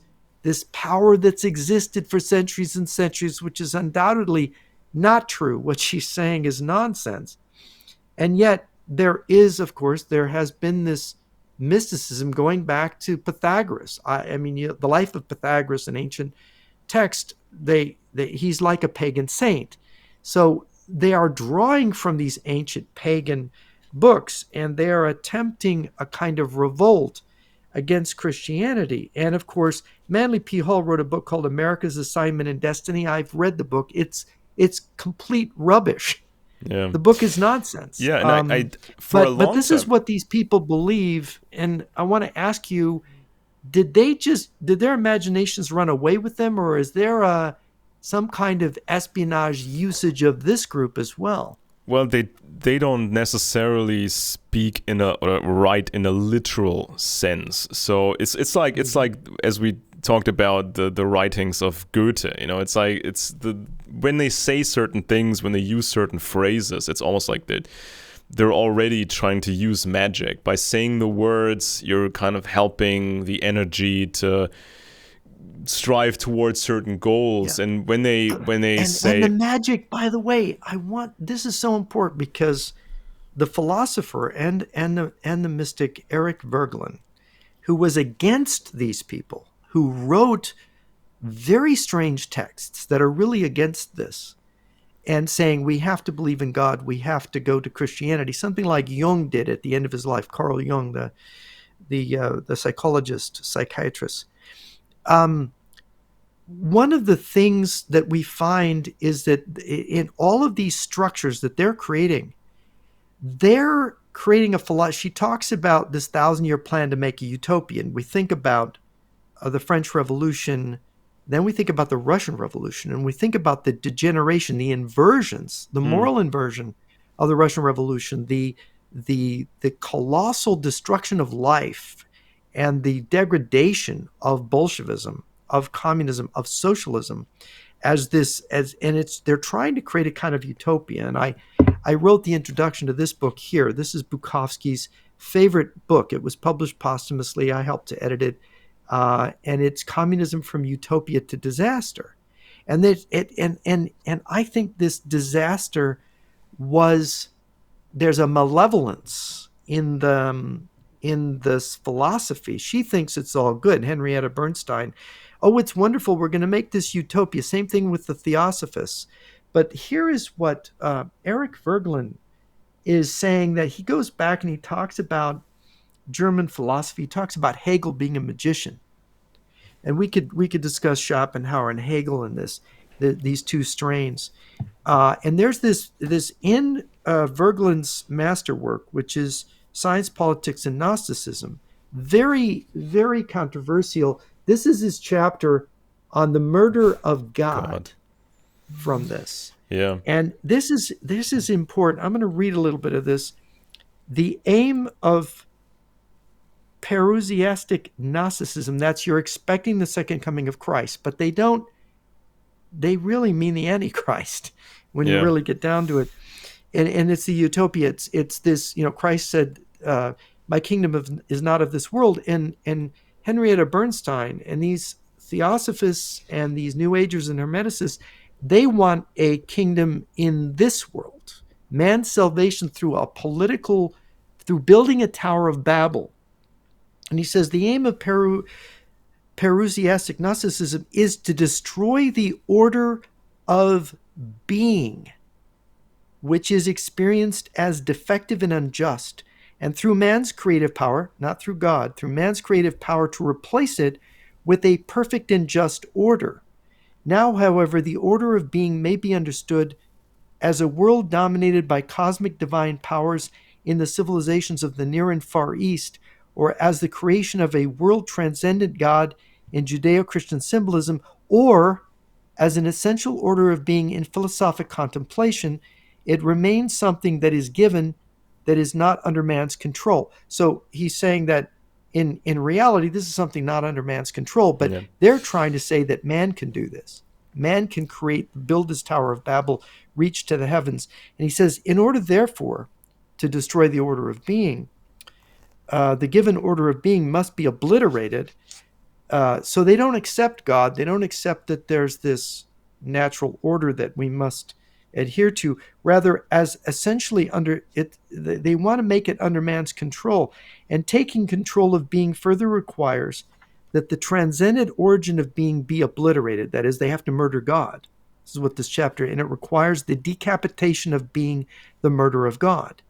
power that's existed for centuries and centuries, which is undoubtedly not true. What she's saying is nonsense. And yet, there has been this mysticism going back to Pythagoras. The life of Pythagoras in ancient text, he's like a pagan saint. So they are drawing from these ancient pagan books, and they are attempting a kind of revolt against Christianity. And of course, Manly P. Hall wrote a book called America's Assignment and Destiny. I've read the book. It's complete rubbish. Yeah. The book is nonsense. Yeah, and but this is what these people believe, and I want to ask you: did their imaginations run away with them, or is there some kind of espionage usage of this group as well? Well, they don't necessarily speak or write in a literal sense. So it's like as we talked about the writings of Goethe. When they say certain things, when they use certain phrases, it's almost like they're already trying to use magic. By saying the words, you're kind of helping the energy to strive towards certain goals. Yeah. And when they say, and the magic, by the way, this is so important, because the philosopher and the mystic Eric Voegelin, who was against these people, who wrote very strange texts that are really against this, and saying we have to believe in God, we have to go to Christianity, something like Jung did at the end of his life. Carl Jung, the psychiatrist. one of the things that we find is that in all of these structures that they're creating a philosophy. She talks about this 1,000-year plan to make a utopian. We think about the French Revolution, then we think about the Russian Revolution, and we think about the degeneration, the inversions, the Mm, moral inversion of the Russian Revolution, the colossal destruction of life, and the degradation of Bolshevism, of communism, of socialism, as this as and it's they're trying to create a kind of utopia. And I wrote the introduction to this book here. This is Bukowski's favorite book. It was published posthumously. I helped to edit it, and it's Communism from Utopia to Disaster. And that it and I think this disaster was there's a malevolence in this philosophy. She thinks it's all good. Henrietta Bernstein, oh, it's wonderful. We're going to make this utopia. Same thing with the Theosophists. But here is what Eric Voegelin is saying, that he goes back and he talks about German philosophy. He talks about Hegel being a magician, and we could discuss Schopenhauer and Hegel in these two strains. And there's this in Voegelin's masterwork, which is Science, Politics, and Gnosticism. Very, very controversial. This is his chapter on the murder of God God. from this. Yeah. And this is important. I'm going to read a little bit of this. The aim of parousiastic Gnosticism, that's you're expecting the second coming of Christ, but they really mean the Antichrist when you Yeah. really get down to it. And it's the utopia. It's this, Christ said, my kingdom is not of this world. And Henrietta Bernstein and these Theosophists and these New Agers and Hermeticists, they want a kingdom in this world. Man's salvation through building a Tower of Babel. And he says the aim of parousiastic Gnosticism is to destroy the order of being, which is experienced as defective and unjust, and through man's creative power, not through God, through man's creative power to replace it with a perfect and just order. Now, however, the order of being may be understood as a world dominated by cosmic divine powers in the civilizations of the Near and Far East, or as the creation of a world transcendent God in Judeo-Christian symbolism, or as an essential order of being in philosophic contemplation. It remains something that is given, that is not under man's control. So he's saying that in reality, this is something not under man's control, but Yeah. they're trying to say that man can do this. Man can build his Tower of Babel, reach to the heavens. And he says, in order, therefore, to destroy the order of being, the given order of being must be obliterated. So they don't accept God. They don't accept that there's this natural order that we must adhere to. Rather, as essentially under it, they want to make it under man's control. And taking control of being further requires that the transcendent origin of being be obliterated. That is, they have to murder God. This is what this chapter, and it requires the decapitation of being, the murder of God.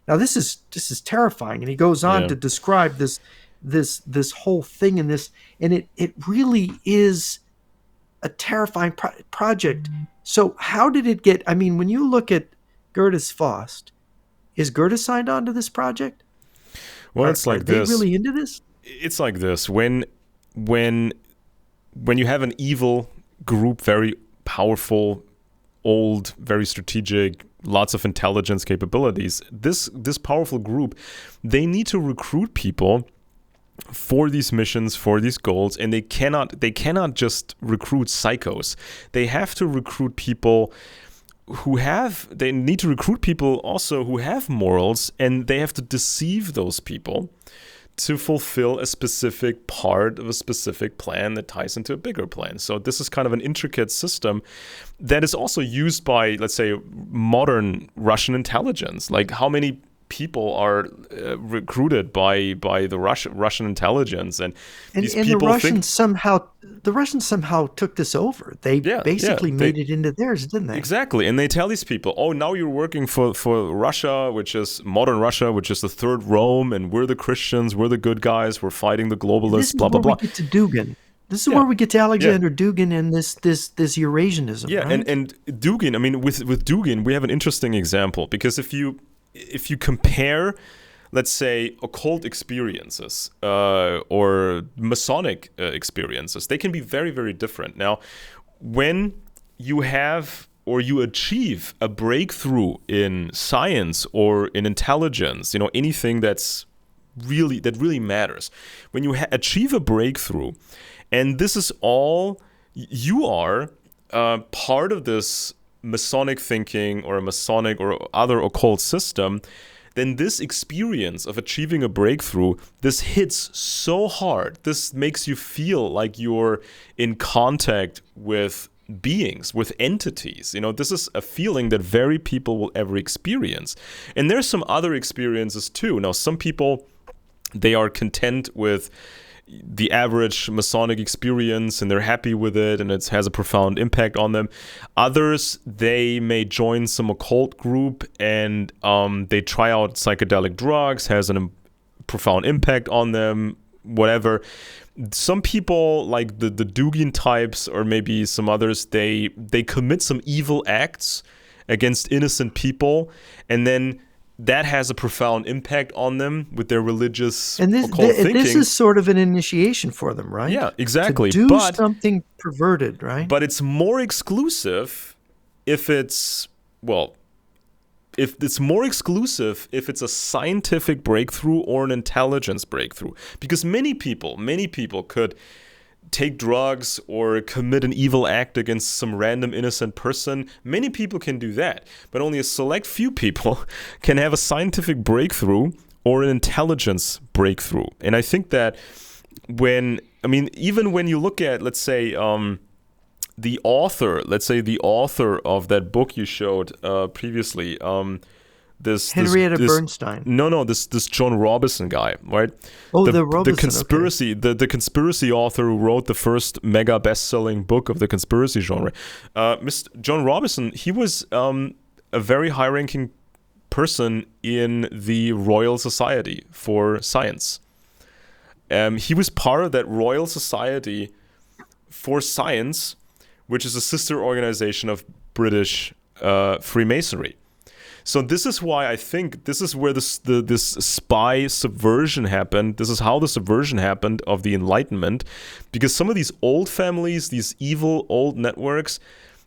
Now this is terrifying, and he goes on Yeah. to describe this whole thing in this, and it really is a terrifying project. So how did it get? I mean, when you look at Goethe's Faust, is Goethe signed on to this project? Well, Are, it's are like they this. really into this? It's like this. When you have an evil group, very powerful, old, very strategic, lots of intelligence capabilities, this powerful group, they need to recruit people for these missions, for these goals, and they cannot just recruit psychos. They have to recruit people they need to recruit people also who have morals, and they have to deceive those people to fulfill a specific part of a specific plan that ties into a bigger plan. So this is kind of an intricate system that is also used by, let's say, modern Russian intelligence. Like, how many people are recruited by the Russian intelligence, and these And people the Russians somehow took this over. They basically made it into theirs, didn't they? Exactly, and they tell these people, "Oh, now you're working for Russia, which is modern Russia, which is the third Rome, and we're the Christians, we're the good guys, we're fighting the globalists, This is blah blah where blah." we get to Dugin. This is Yeah. where we get to Yeah. Alexander Dugin and this Eurasianism, Yeah, right? and Dugin. I mean, with Dugin, we have an interesting example because if you compare, let's say, occult experiences or Masonic experiences, they can be very, very different. Now, when you have or you achieve a breakthrough in science or in intelligence, anything that really matters, when you achieve a breakthrough, and this is all you are part of this Masonic thinking or a Masonic or other occult system, then this experience of achieving a breakthrough, this hits so hard. This makes you feel like you're in contact with beings, with entities. This is a feeling that very people will ever experience. And there's some other experiences too. Now, some people, they are content with the average Masonic experience and they're happy with it and it has a profound impact on them. Others, they may join some occult group and they try out psychedelic drugs, has a profound impact on them, whatever. Some people, like the Dugin types or maybe some others, they commit some evil acts against innocent people, and then that has a profound impact on them with their religious And occult thinking. this is sort of an initiation for them, right? Yeah, exactly. To do something perverted, right? But it's more exclusive if it's a scientific breakthrough or an intelligence breakthrough. Because many people could take drugs or commit an evil act against some random innocent person. Many people can do that, but only a select few people can have a scientific breakthrough or an intelligence breakthrough. And I think that even when you look at, let's say, the author of that book you showed previously, Henrietta Bernstein. This John Robison guy, right? Oh, the Robison. The conspiracy, okay. the conspiracy author who wrote the first mega best-selling book of the conspiracy genre. Mr. John Robison, he was a very high-ranking person in the Royal Society for Science. He was part of that Royal Society for Science, which is a sister organization of British Freemasonry. So this is why I think this is where this spy subversion happened. This is how the subversion happened of the Enlightenment, because some of these old families, these evil old networks,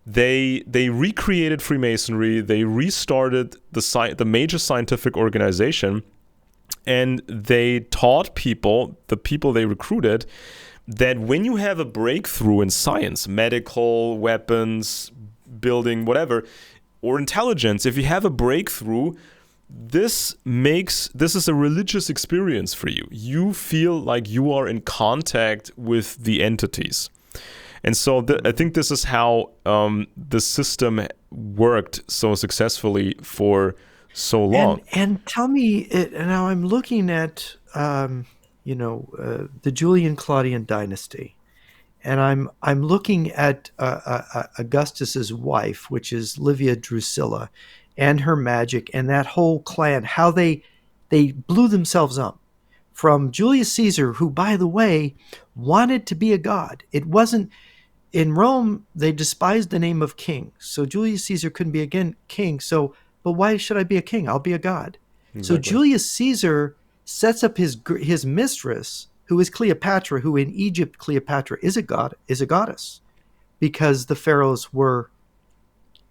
they recreated Freemasonry. They restarted the major scientific organization, and they taught people, the people they recruited, that when you have a breakthrough in science, medical, weapons, building, whatever, or intelligence, if you have a breakthrough, this is a religious experience for you. You feel like you are in contact with the entities. And so I think this is how the system worked so successfily for so long. And tell me, now I'm looking at the Julian-Claudian dynasty. And I'm looking at Augustus's wife, which is Livia Drusilla, and her magic, and that whole clan, how they blew themselves up. From Julius Caesar, who, by the way, wanted to be a god. It wasn't in Rome. They despised the name of king, so Julius Caesar couldn't be again king. So, but why should I be a king? I'll be a god. Exactly. So Julius Caesar sets up his mistress, who is Cleopatra, who in Egypt, Cleopatra is a goddess, because the pharaohs were,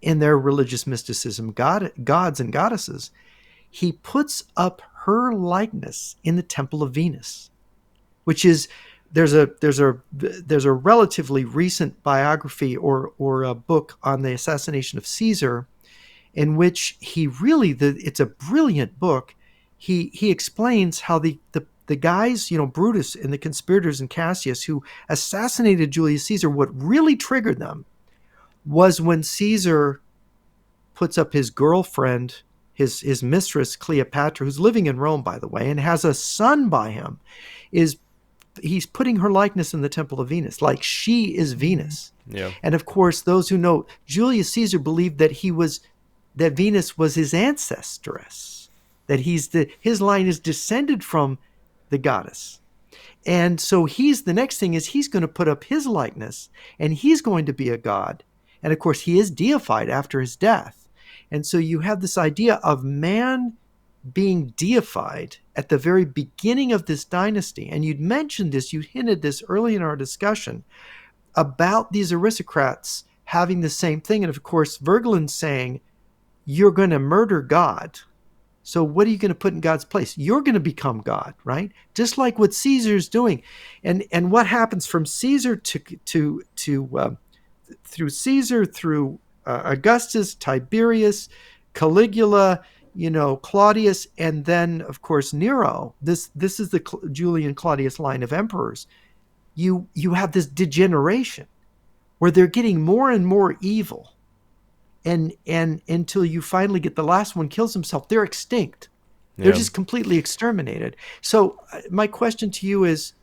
in their religious mysticism, gods and goddesses. He puts up her likeness in the Temple of Venus, which is there's a relatively recent biography or a book on the assassination of Caesar, in which it's a brilliant book. He explains how the guys, Brutus and the conspirators and Cassius, who assassinated Julius Caesar, what really triggered them was when Caesar puts up his girlfriend, his mistress, Cleopatra, who's living in Rome, by the way, and has a son by him, he's putting her likeness in the Temple of Venus, like she is Venus. Yeah. And of course, those who know, Julius Caesar believed that that Venus was his ancestress, that his line is descended from the goddess. And so the next thing is he's going to put up his likeness, and he's going to be a god. And of course, he is deified after his death. And so you have this idea of man being deified at the very beginning of this dynasty. And you'd mentioned this, you hinted this early in our discussion about these aristocrats having the same thing. And of course, Voegelin's saying, you're going to murder God. So what are you going to put in God's place? You're going to become God, right? Just like what Caesar's doing. And what happens from Caesar through Caesar, through Augustus, Tiberius, Caligula, Claudius, and then of course Nero. This is the Julian Claudius line of emperors. You have this degeneration where they're getting more and more evil. And until you finally get the last one kills himself, they're extinct. They're just completely exterminated. So my question to you is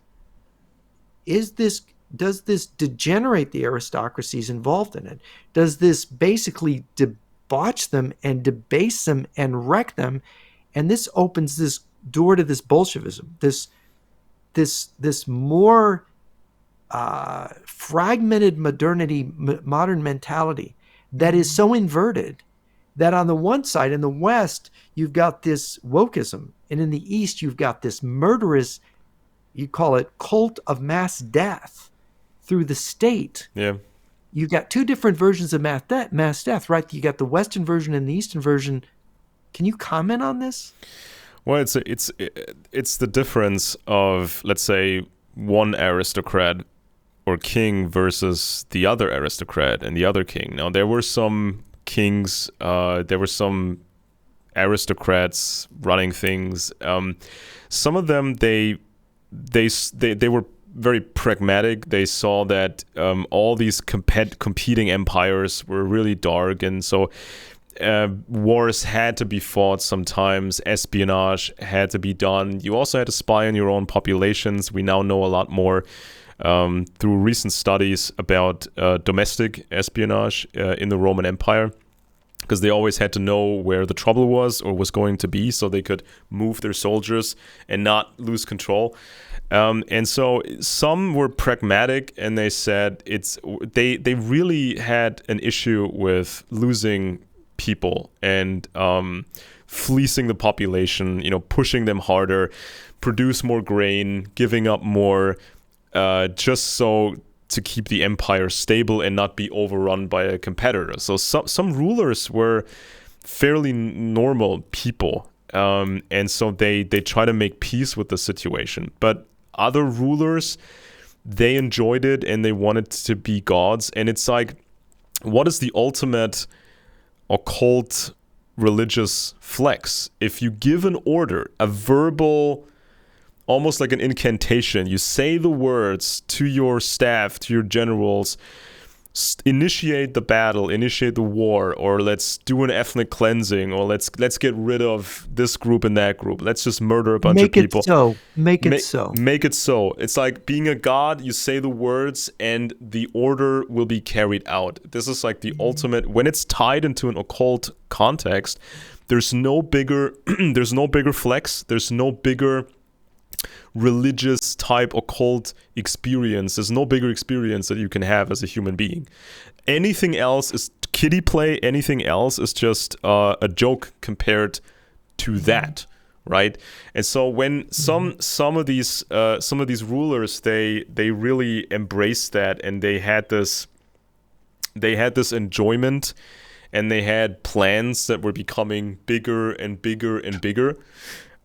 does this degenerate the aristocracies involved in it? Does this basically debauch them and debase them and wreck them? And this opens this door to this Bolshevism, this more fragmented modern mentality that is so inverted that on the one side, in the West, you've got this wokeism, and in the East, you've got this murderous, you call it cult of mass death through the state. Yeah. You've got two different versions of mass death, right? You got the Western version and the Eastern version. Can you comment on this? Well, it's the difference of, let's say, one aristocrat or king versus the other aristocrat and the other king. Now, there were some kings, there were some aristocrats running things. Some of them, they were very pragmatic. They saw that all these competing empires were really dark, and so wars had to be fought sometimes. Espionage had to be done. You also had to spy on your own populations. We now know a lot more through recent studies about domestic espionage in the Roman Empire, because they always had to know where the trouble was or was going to be, so they could move their soldiers and not lose control. And so some were pragmatic, and they said they really had an issue with losing people and fleecing the population, pushing them harder, produce more grain, giving up more, just so to keep the empire stable and not be overrun by a competitor. So some rulers were fairly normal people, and so they try to make peace with the situation. But other rulers, they enjoyed it and they wanted to be gods. And it's like, what is the ultimate occult religious flex? If you give an order, a verbal, almost like an incantation, you say the words to your staff, to your generals, initiate the battle, initiate the war, or let's do an ethnic cleansing, or let's get rid of this group and that group. Let's just murder a bunch of people. Make it so. Make it so. It's like being a god, you say the words and the order will be carried out. This is like the ultimate, when it's tied into an occult context, there's no bigger flex, there's no bigger religious type occult experience. There's no bigger experience that you can have as a human being. Anything else is kiddie play. Anything else is just a joke compared to that, right? And so when some of these rulers, they really embraced that, and they had this enjoyment, and they had plans that were becoming bigger and bigger and bigger.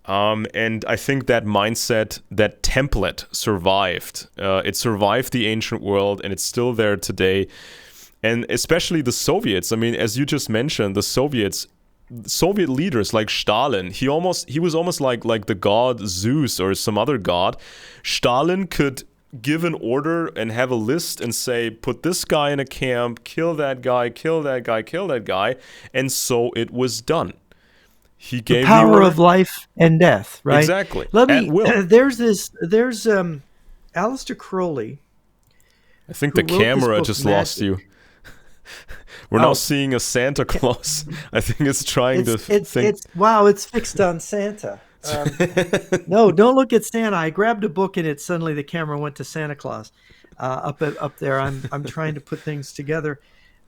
And I think that mindset, that template survived. It survived the ancient world, and it's still there today. And especially the Soviets. I mean, as you just mentioned, the Soviet leaders like Stalin, he was almost like the god Zeus or some other god. Stalin could give an order and have a list and say, put this guy in a camp, kill that guy, kill that guy, kill that guy. And so it was done. He gave the power of life and death, right? Exactly. There's Aleister Crowley. I think the camera just lost you. We're now seeing a Santa Claus. I think it's trying to think. Wow, it's fixed on Santa. No, don't look at Santa. I grabbed a book and it suddenly the camera went to Santa Claus. Up there, I'm trying to put things together.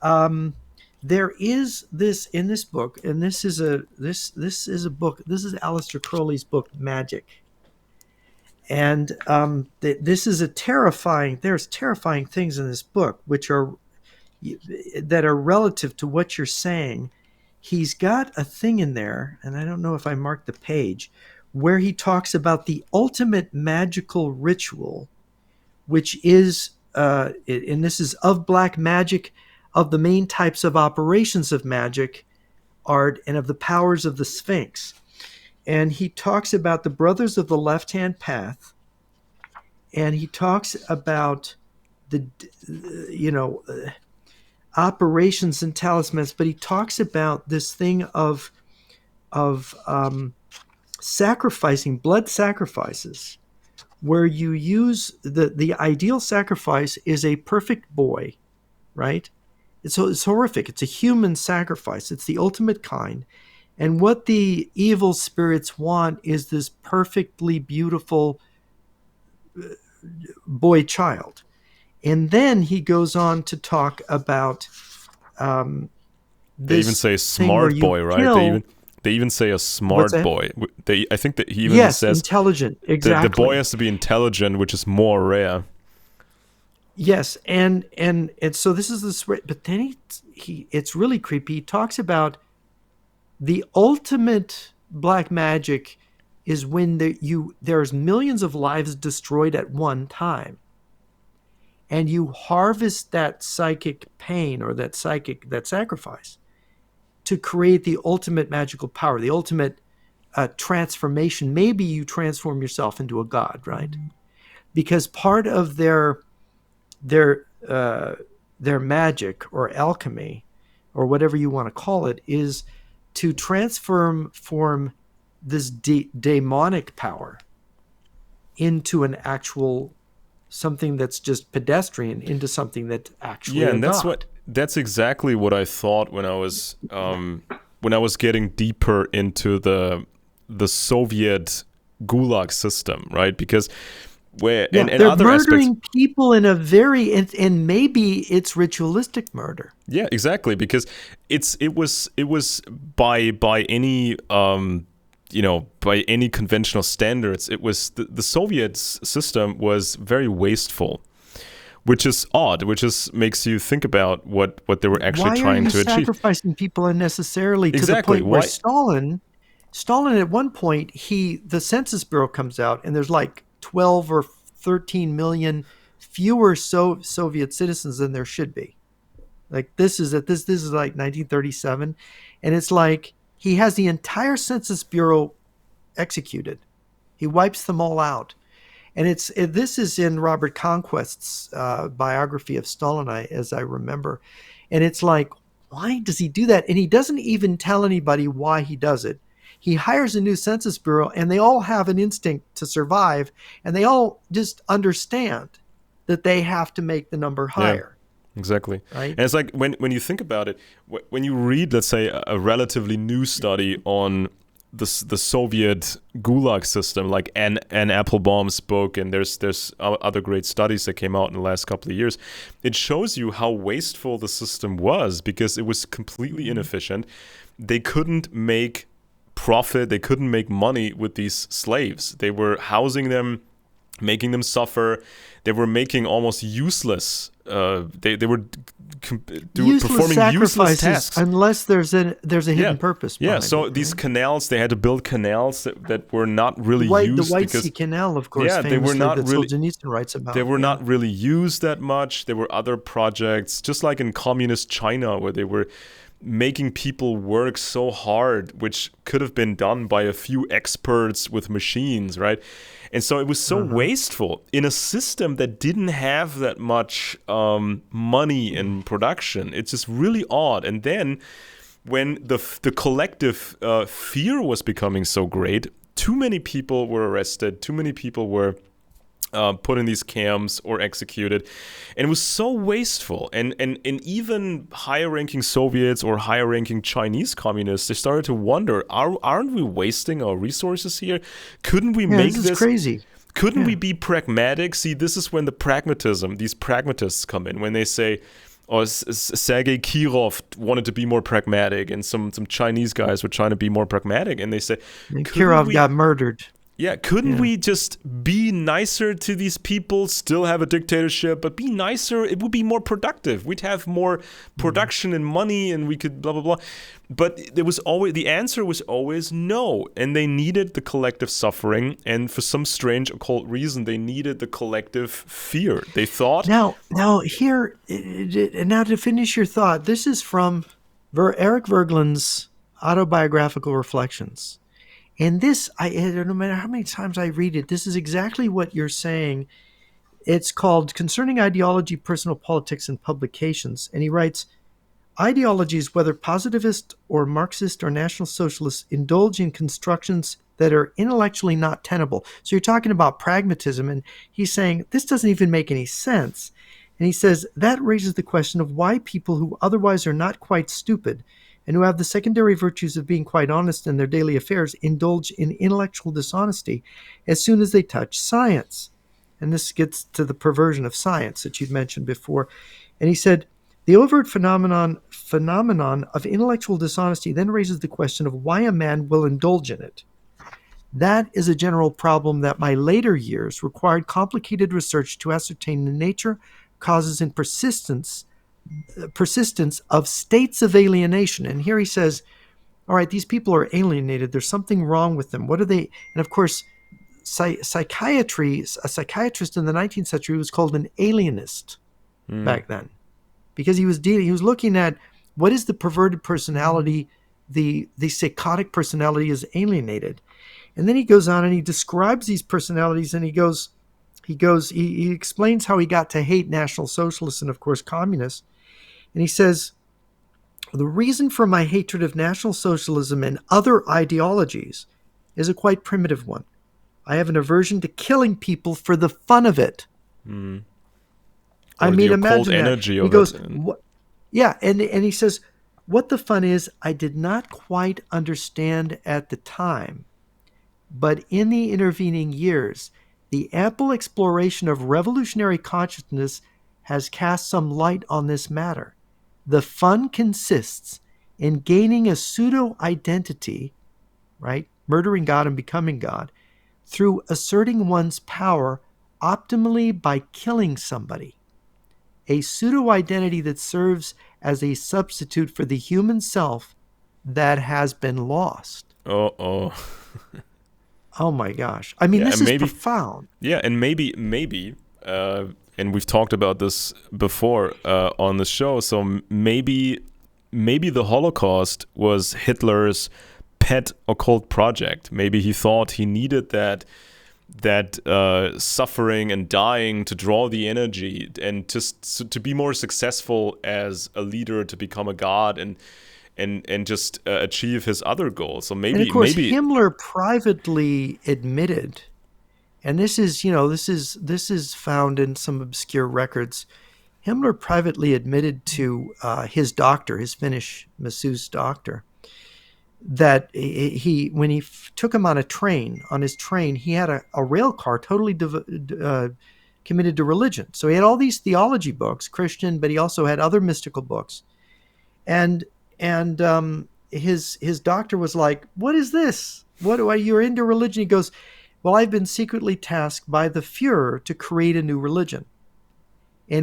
Um, there is this in this book, and this is a book. This is Aleister Crowley's book, Magic, and this is a terrifying. There's terrifying things in this book which are that are relative to what you're saying. He's got a thing in there, and I don't know if I marked the page, where he talks about the ultimate magical ritual, which is, and this is of black magic, of the main types of operations of magic, art, and of the powers of the Sphinx. And he talks about the Brothers of the Left Hand Path, and he talks about the, operations and talismans, but he talks about this thing of sacrificing blood sacrifices, where you use the ideal sacrifice is a perfect boy, right? It's horrific. It's a human sacrifice. It's the ultimate kind. And what the evil spirits want is this perfectly beautiful boy child. And then he goes on to talk about They even this say thing where smart you boy, right? kill. They even say a smart What's that? boy. I think that he even Yes, says intelligent. the Exactly. boy has to be intelligent, which is more rare. Yes, and so this is this, but then he it's really creepy. He talks about the ultimate black magic is when there's millions of lives destroyed at one time, and you harvest that psychic pain or that sacrifice to create the ultimate magical power, the ultimate transformation. Maybe you transform yourself into a god, right? Because part of their their magic or alchemy or whatever you want to call it is to form this demonic power into an actual something that's just pedestrian into something that's actually Yeah, a and god. that's exactly what I thought when I was getting deeper into the Soviet Gulag system, right? Because where Yeah, and they're other aspects. murdering people in a very and maybe it's ritualistic murder. Yeah, exactly. Because it was by any by any conventional standards, it was the Soviet system was very wasteful, which is odd, which is makes you think about what they were actually Why are trying you to achieve. sacrificing people unnecessarily to the Exactly. point where Why? Stalin at one point the Census Bureau comes out and there's like 12 or 13 million fewer Soviet citizens than there should be. Like this is like 1937, and it's like he has the entire Census Bureau executed. He wipes them all out. And this is in Robert Conquest's biography of Stalin, as I remember. And it's like, why does he do that? And he doesn't even tell anybody why he does it. He hires a new Census Bureau, and they all have an instinct to survive, and they all just understand that they have to make the number Yeah. higher, Exactly. right? And it's like when you think about it, when you read, let's say, a relatively new study on the Soviet Gulag system, like Anne Applebaum's book, and there's other great studies that came out in the last couple of years, it shows you how wasteful the system was because it was completely inefficient. They couldn't make profit, they couldn't make money with these slaves. They were housing them, making them suffer. They were making almost useless. They were performing useless tasks unless there's a hidden purpose behind Yeah, so it, these right? canals, they had to build canals that were not really The used White because Sea Canal, of course, they were famously, not that really Solzhenitsyn writes about. they were Yeah. not really used that much. There were other projects, just like in communist China, where they were making people work so hard, which could have been done by a few experts with machines, right? And so it was so wasteful in a system that didn't have that much money in production. It's just really odd. And then when the collective fear was becoming so great, too many people were arrested, too many people were put in these camps or executed. And it was so wasteful. And even higher ranking Soviets or higher ranking Chinese communists, they started to wonder, aren't we wasting our resources here? Couldn't we Yeah, make this is crazy. Couldn't Yeah. we be pragmatic? See, this is when these pragmatists come in, when they say, oh, Sergei Kirov wanted to be more pragmatic, and some Chinese guys were trying to be more pragmatic, and they say, And couldn't Kirov we got murdered. couldn't Yeah. we just be nicer to these people, still have a dictatorship, but be nicer? It would be more productive. We'd have more production and money, and we could blah, blah, blah. But the answer was always no. And they needed the collective suffering. And for some strange occult reason, they needed the collective fear. They thought, Now here, now to finish your thought, this is from Eric Verglin's autobiographical reflections. And this, no matter how many times I read it, this is exactly what you're saying. It's called Concerning Ideology, Personal Politics, and Publications. And he writes, ideologies, whether positivist or Marxist or National Socialist, indulge in constructions that are intellectually not tenable. So you're talking about pragmatism, and he's saying this doesn't even make any sense. And he says that raises the question of why people who otherwise are not quite stupid and who have the secondary virtues of being quite honest in their daily affairs indulge in intellectual dishonesty as soon as they touch science. And this gets to the perversion of science that you'd mentioned before. And he said, the overt phenomenon of intellectual dishonesty then raises the question of why a man will indulge in it. That is a general problem that my later years required complicated research to ascertain the nature, causes, and persistence of states of alienation. And here he says, all right, these people are alienated. There's something wrong with them. What are they? And of course, a psychiatrist in the 19th century was called an alienist back then, because he was looking at what is the perverted personality, the psychotic personality is alienated. And then he goes on and he describes these personalities, and he explains how he got to hate National Socialists and, of course, communists. And he says, the reason for my hatred of National Socialism and other ideologies is a quite primitive one. I have an aversion to killing people for the fun of it. I or mean, the occult imagine energy that. of He goes, it. what? Yeah, and he says, what the fun is, I did not quite understand at the time, but in the intervening years, the ample exploration of revolutionary consciousness has cast some light on this matter. The fun consists in gaining a pseudo-identity, right, murdering God and becoming God, through asserting one's power optimally by killing somebody. A pseudo-identity that serves as a substitute for the human self that has been lost. Oh. Oh my gosh. I mean, Yeah, this and is profound. Yeah, and maybe, and we've talked about this before on the show. So maybe the Holocaust was Hitler's pet occult project. Maybe he thought he needed that suffering and dying to draw the energy and to be more successful as a leader, to become a god and just achieve his other goals. So maybe, and of course, Himmler privately admitted, and this is found in some obscure records. Himmler privately admitted to his doctor, his Finnish masseuse doctor, that when he took him on his train, he had a rail car totally committed to religion. So he had all these theology books, Christian, but he also had other mystical books. And his doctor was like, "What is this? You're into religion?" He goes, "Well, I've been secretly tasked by the Fuhrer to create a new religion, in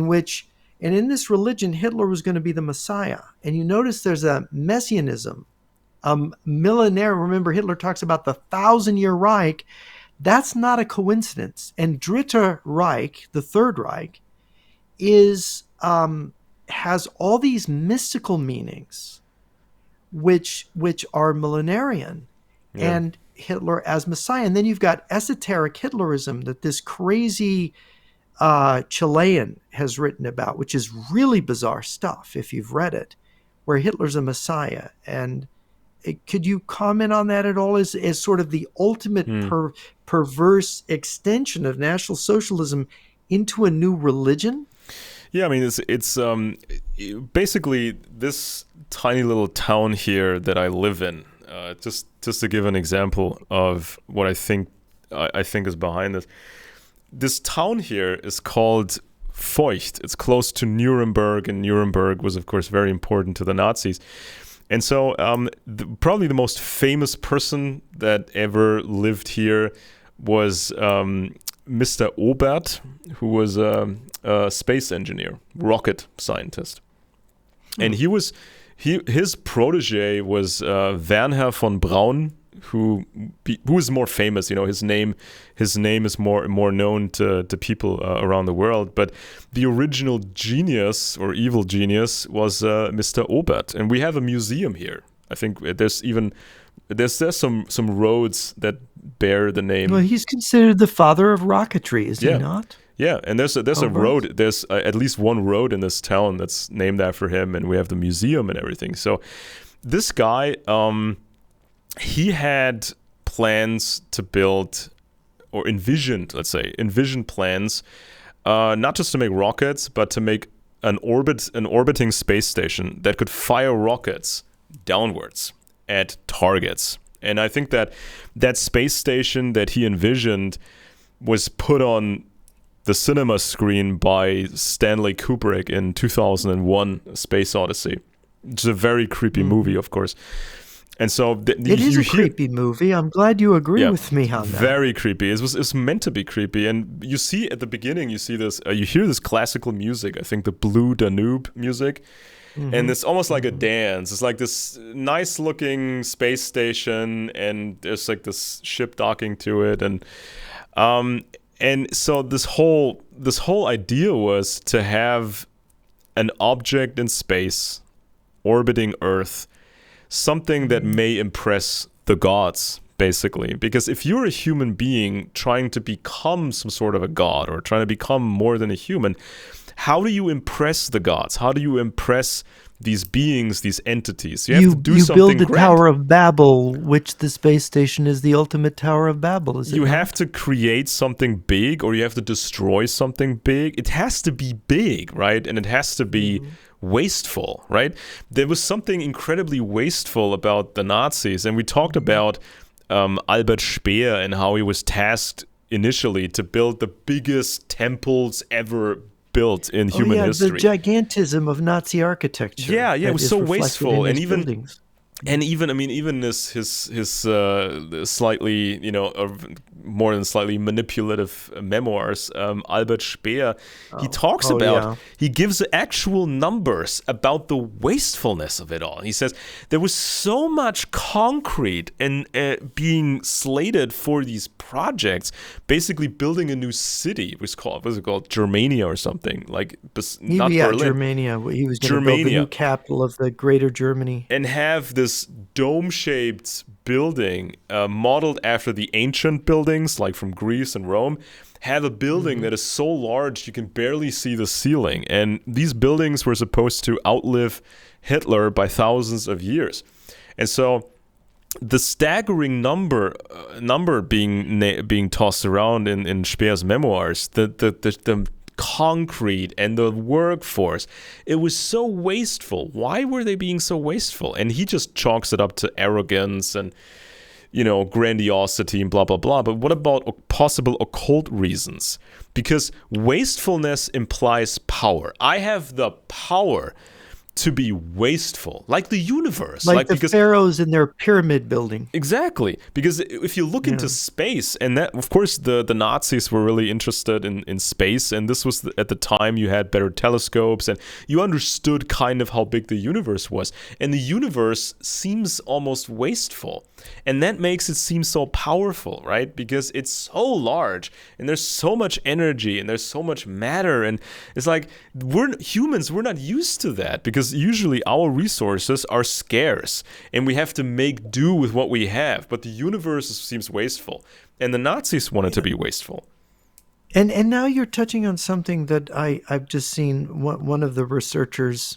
this religion, Hitler was going to be the Messiah." And you notice there's a messianism, millenary. Remember, Hitler talks about the 1,000-year Reich. That's not a coincidence. And Dritte Reich, the Third Reich, has all these mystical meanings, which are millenarian, and Hitler as Messiah. And then you've got esoteric Hitlerism that this crazy Chilean has written about, which is really bizarre stuff if you've read it, where Hitler's a Messiah. And Could you comment on that at all as sort of the ultimate perverse extension of National Socialism into a new religion? Yeah, I mean, it's basically this tiny little town here that I live in. Just to give an example of what I think is behind this. This town here is called Feucht. It's close to Nuremberg, and Nuremberg was, of course, very important to the Nazis. And so probably the most famous person that ever lived here was Mr. Obert, who was a space engineer, rocket scientist. And his protege was Wernher von Braun, who is more famous. You know, his name is more known to people around the world. But the original genius or evil genius was Mr. Obert, and we have a museum here. I think there's some roads that bear the name. Well, he's considered the father of rocketry, is he not? Yeah, and there's a road. There's at least one road in this town that's named after him, and we have the museum and everything. So this guy, he had plans to build, or envisioned plans, not just to make rockets, but to make an orbiting space station that could fire rockets downwards at targets. And I think that space station that he envisioned was put on the cinema screen by Stanley Kubrick in 2001, Space Odyssey. It's a very creepy movie, of course. And so it is a creepy movie. I'm glad you agree with me on that. Very creepy. It was meant to be creepy. And you see at the beginning, you hear this classical music. I think the Blue Danube music. Mm-hmm. And it's almost like a dance. It's like this nice looking space station, and there's like this ship docking to it, and so this whole idea was to have an object in space orbiting Earth, something that may impress the gods, basically. Because if you're a human being trying to become some sort of a god, or trying to become more than a human, how do you impress the gods? How do you impress these beings, these entities? You have to do something build the grand. Tower of Babel, which the space station is the ultimate Tower of Babel, is it? You not? have to create something big, or you have to destroy something big. It has to be big, right? And it has to be wasteful, right? There was something incredibly wasteful about the Nazis, and we talked about Albert Speer and how he was tasked initially to build the biggest temples ever built in human history. The gigantism of Nazi architecture. Yeah, it was so wasteful, and even buildings. I mean, even his slightly, more than slightly manipulative memoirs, Albert Speer, he talks about, he gives actual numbers about the wastefulness of it all. He says there was so much concrete and being slated for these projects, basically building a new city. What's it called? Germania or something, like not Berlin. Germania. He was going to build the new capital of the Greater Germany, and have this dome-shaped building modeled after the ancient buildings, like from Greece and Rome, have a building that is so large you can barely see the ceiling. And these buildings were supposed to outlive Hitler by thousands of years. And so the staggering number being tossed around in Speer's memoirs, the concrete and the workforce, it was so wasteful. Why were they being so wasteful? And he just chalks it up to arrogance and grandiosity and blah blah blah. But what about possible occult reasons? Because wastefulness implies power. I have the power to be wasteful, like the universe, because pharaohs in their pyramid building. Exactly, because if you look into space, and that, of course, the Nazis were really interested in space, and this was at the time you had better telescopes, and you understood kind of how big the universe was, and the universe seems almost wasteful, and that makes it seem so powerful, right? Because it's so large, and there's so much energy, and there's so much matter, and it's like we're not used to that, because usually our resources are scarce and we have to make do with what we have, but the universe seems wasteful, and the Nazis wanted to be wasteful. And now you're touching on something that I've just seen one of the researchers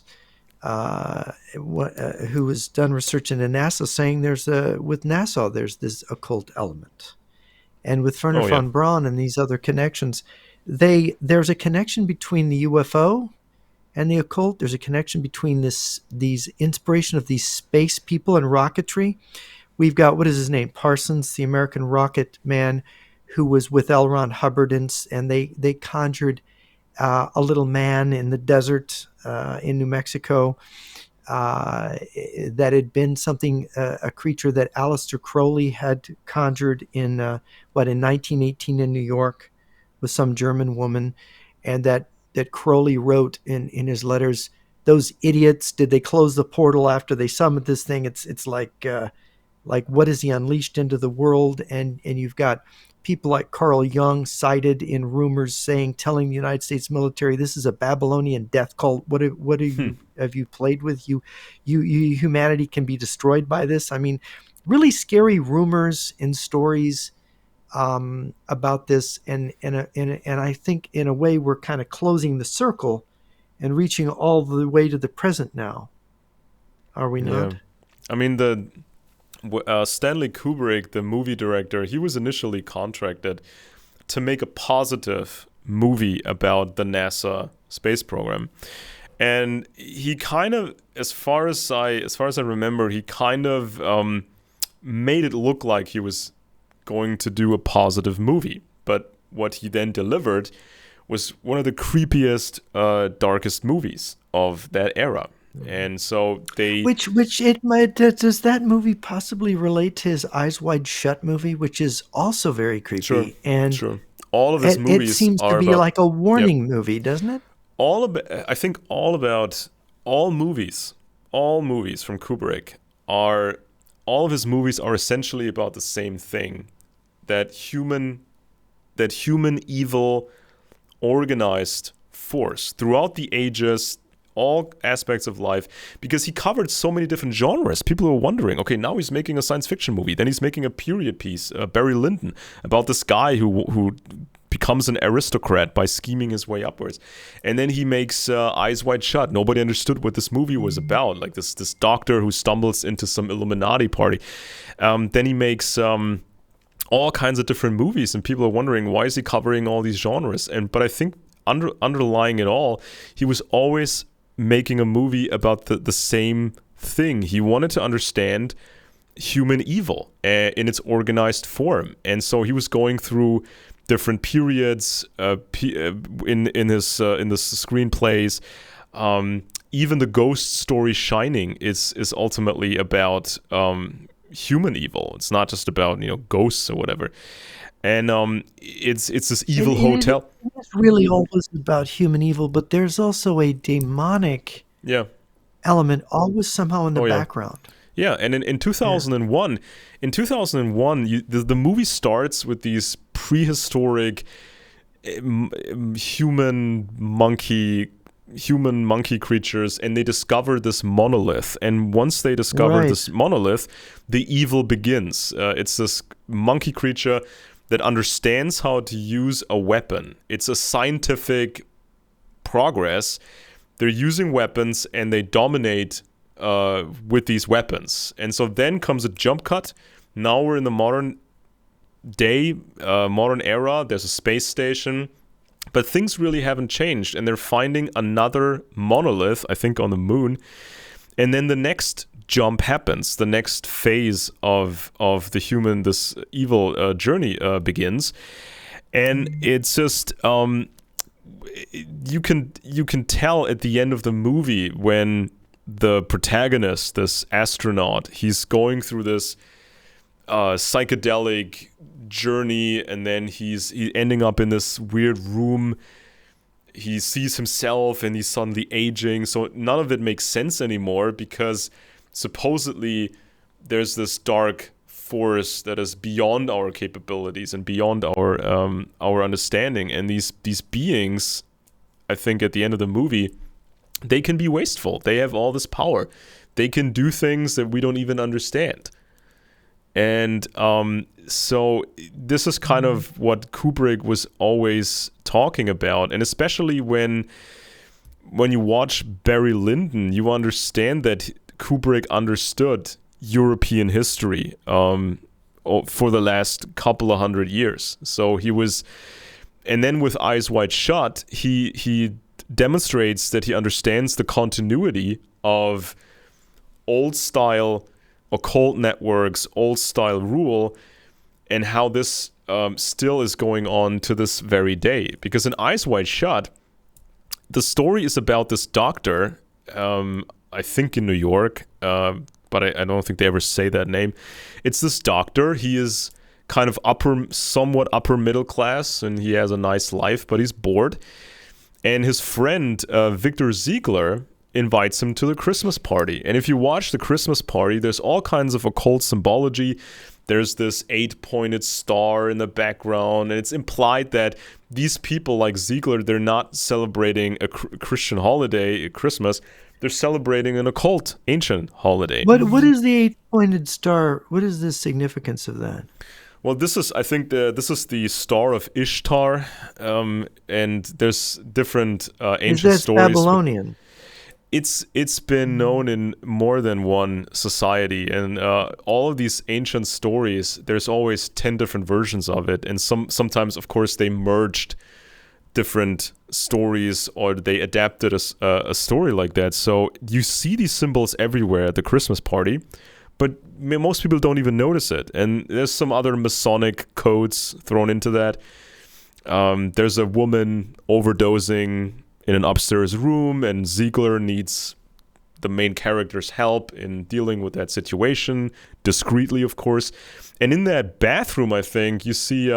who has done research into NASA, saying with NASA there's this occult element, and with Werner Oh yeah. von Braun and these other connections, there's a connection between the UFO and the occult. There's a connection between these inspiration of these space people and rocketry. We've got, what is his name, Parsons, the American rocket man, who was with L. Ron Hubbard, and they conjured a little man in the desert in New Mexico that had been something, a creature that Aleister Crowley had conjured in 1918 in New York with some German woman, and that Crowley wrote in his letters, those idiots, did they close the portal after they summoned this thing? It's like what is he unleashed into the world? And you've got people like Carl Jung cited in rumors telling the United States military, this is a Babylonian death cult. What are Hmm. you, have you played with? Humanity can be destroyed by this. I mean, really scary rumors and stories about this, and I think in a way we're kind of closing the circle and reaching all the way to the present now. Are we Yeah. not? I mean, the Stanley Kubrick, the movie director, he was initially contracted to make a positive movie about the NASA space program. And he kind of, as far as I remember, he kind of made it look like he was going to do a positive movie. But what he then delivered was one of the creepiest, darkest movies of that era. And so they, Which it might, does that movie possibly relate to his Eyes Wide Shut movie, which is also very sure, creepy, and sure, all of his it movies seems to are be about, like a yep, warning movie, doesn't it? all about, I think all about all movies from Kubrick are, all of his movies are essentially about the same thing, that human evil organized force throughout the ages, all aspects of life, because he covered so many different genres. People were wondering, okay, now he's making a science fiction movie, then he's making a period piece, Barry Lyndon, about this guy who becomes an aristocrat by scheming his way upwards, and then he makes Eyes Wide Shut. Nobody understood what this movie was about, like this doctor who stumbles into some Illuminati party. Then he makes all kinds of different movies, and people are wondering, why is he covering all these genres? But I think underlying it all, he was always making a movie about the same thing. He wanted to understand human evil in its organized form, and so he was going through different periods in this screenplays. Even the ghost story Shining is ultimately about human evil. It's not just about ghosts or whatever. And it's this evil It hotel. is really always about human evil, but there's also a demonic Yeah. element always somehow in the Oh yeah. background. Yeah, and in Yeah. 2001, the movie starts with these prehistoric human monkey creatures, and they discover this monolith. And once they discover Right. this monolith, the evil begins. It's this monkey creature that understands how to use a weapon. It's a scientific progress. They're using weapons and they dominate with these weapons. And so then comes a jump cut. Now we're in the modern day, modern era. There's a space station. But things really haven't changed, and they're finding another monolith, I think, on the moon. And then the next jump happens. The next phase of the human, this evil journey begins. And it's just you can tell at the end of the movie when the protagonist, this astronaut, he's going through this psychedelic journey, and then he's ending up in this weird room. He sees himself and he's suddenly aging, so none of it makes sense anymore, because supposedly there's this dark force that is beyond our capabilities and beyond our understanding, and these beings, I think at the end of the movie, they can be wasteful. They have all this power. They can do things that we don't even understand. And so this is kind of what Kubrick was always talking about, and especially when when you watch Barry Lyndon, you understand that Kubrick understood European history for the last couple of 100 years. So he was, and then with Eyes Wide Shut, he demonstrates that he understands the continuity of old style occult networks, old style rule, and how this still is going on to this very day. Because in Eyes Wide Shut, the story is about this doctor, I think in New York, but I don't think they ever say that name. It's this doctor. He is kind of somewhat upper middle class, and he has a nice life, but he's bored. And his friend, Victor Ziegler, invites him to the Christmas party. And if you watch the Christmas party, there's all kinds of occult symbology. There's this 8-pointed star in the background, and it's implied that these people like Ziegler, they're not celebrating a Christian holiday, Christmas. They're celebrating an occult, ancient holiday. What is the 8-pointed star? What is the significance of that? Well, this is the Star of Ishtar, and there's different ancient stories. Babylonian? It's been known in more than one society, and all of these ancient stories, there's always 10 different versions of it, and sometimes, of course, they merged different stories or they adapted a story like that. So you see these symbols everywhere at the Christmas party, but most people don't even notice it. And there's some other Masonic codes thrown into that. There's a woman overdosing in an upstairs room, and Ziegler needs the main character's help in dealing with that situation, discreetly, of course. And in that bathroom, I think, you see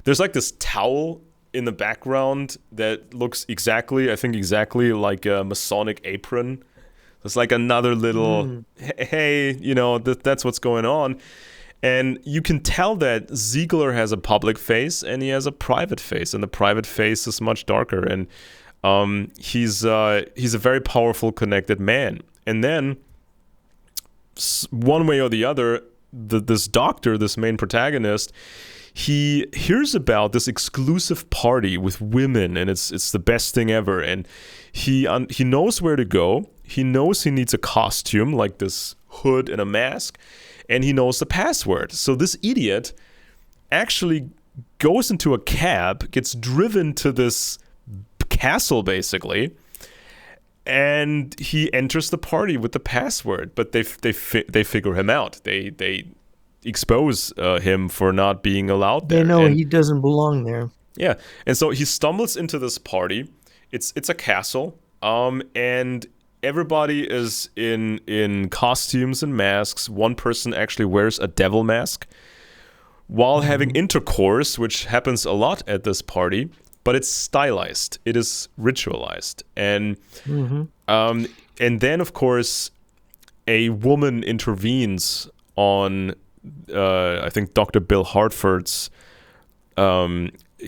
there's like this towel in the background that looks exactly like a Masonic apron. It's like another little, hey, that's what's going on. And you can tell that Ziegler has a public face and he has a private face, and the private face is much darker. And he's a very powerful, connected man. And then, one way or the other, this doctor, this main protagonist, he hears about this exclusive party with women, and it's the best thing ever. And he knows where to go. He knows he needs a costume, like this hood and a mask, and he knows the password. So this idiot actually goes into a cab, gets driven to this castle, basically, and he enters the party with the password. But they figure him out. They expose him for not being allowed there. They know he doesn't belong there. Yeah, and so he stumbles into this party. It's a castle, and everybody is in costumes and masks. One person actually wears a devil mask while having intercourse, which happens a lot at this party, but it's stylized. It is ritualized. And then, of course, a woman intervenes on, I think, Dr. Bill Hartford's.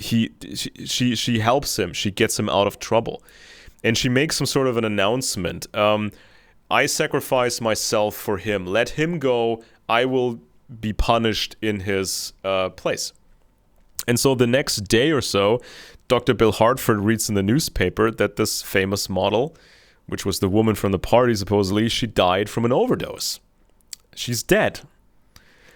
She helps him. She gets him out of trouble. And she makes some sort of an announcement. I sacrifice myself for him. Let him go. I will be punished in his place. And so the next day or so, Dr. Bill Hartford reads in the newspaper that this famous model, which was the woman from the party supposedly, she died from an overdose. She's dead.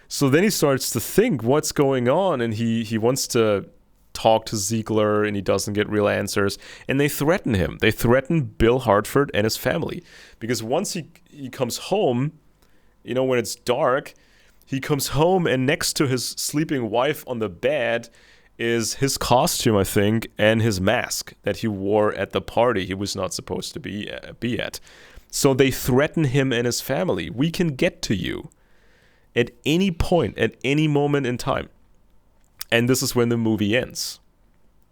So then he starts to think what's going on, and he wants to talk to Ziegler, and he doesn't get real answers, and they threaten him. They threaten Bill Hartford and his family, because once he comes home, when it's dark, he comes home, and next to his sleeping wife on the bed is his costume, I think, and his mask that he wore at the party he was not supposed to be at. So they threaten him and his family. We can get to you at any point, at any moment in time. And this is when the movie ends.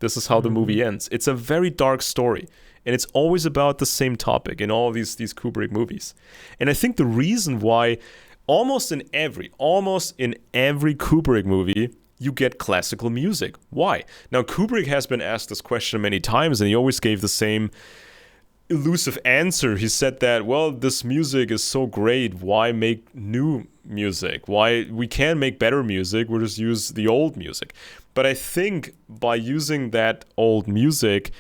This is how the movie ends. It's a very dark story. And it's always about the same topic in all these Kubrick movies. And I think the reason why almost in every Kubrick movie, you get classical music. Why? Now, Kubrick has been asked this question many times, and he always gave the same elusive answer. He said that, well, this music is so great, why make new music? Why we can make better music, we'll just use the old music. But I think by using that old music,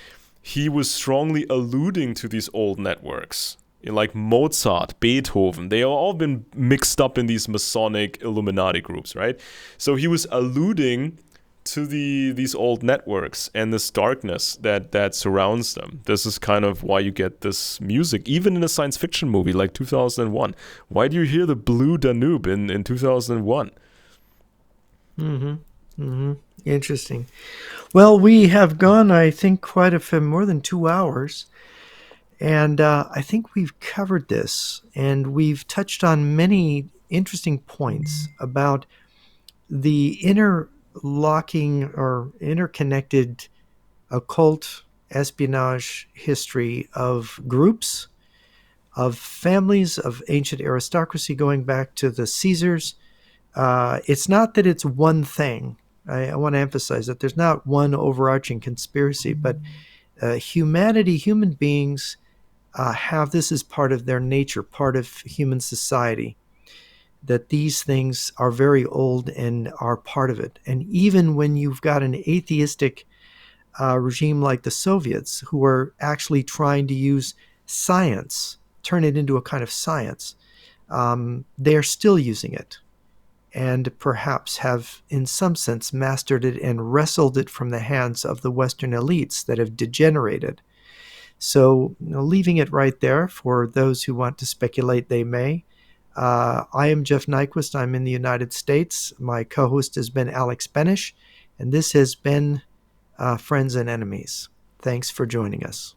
he was strongly alluding to these old networks. Like Mozart, Beethoven, they have all been mixed up in these Masonic Illuminati groups, right? So he was alluding to these old networks and this darkness that surrounds them. This is kind of why you get this music, even in a science fiction movie like 2001. Why do you hear the Blue Danube in 2001? Mm-hmm. Mm-hmm. Interesting. Well, we have gone, I think, more than 2 hours. And I think we've covered this, and we've touched on many interesting points about the interlocking or interconnected occult espionage history of groups, of families, of ancient aristocracy going back to the Caesars. It's not that it's one thing. I want to emphasize that there's not one overarching conspiracy, but humanity, human beings, have this as part of their nature, part of human society, that these things are very old and are part of it. And even when you've got an atheistic regime like the Soviets, who are actually trying to use science, turn it into a kind of science, they're still using it, and perhaps have, in some sense, mastered it and wrestled it from the hands of the Western elites that have degenerated. So, leaving it right there for those who want to speculate, they may. I am Jeff Nyquist. I'm in the United States. My co-host has been Alex Benesch, and this has been Friends and Enemies. Thanks for joining us.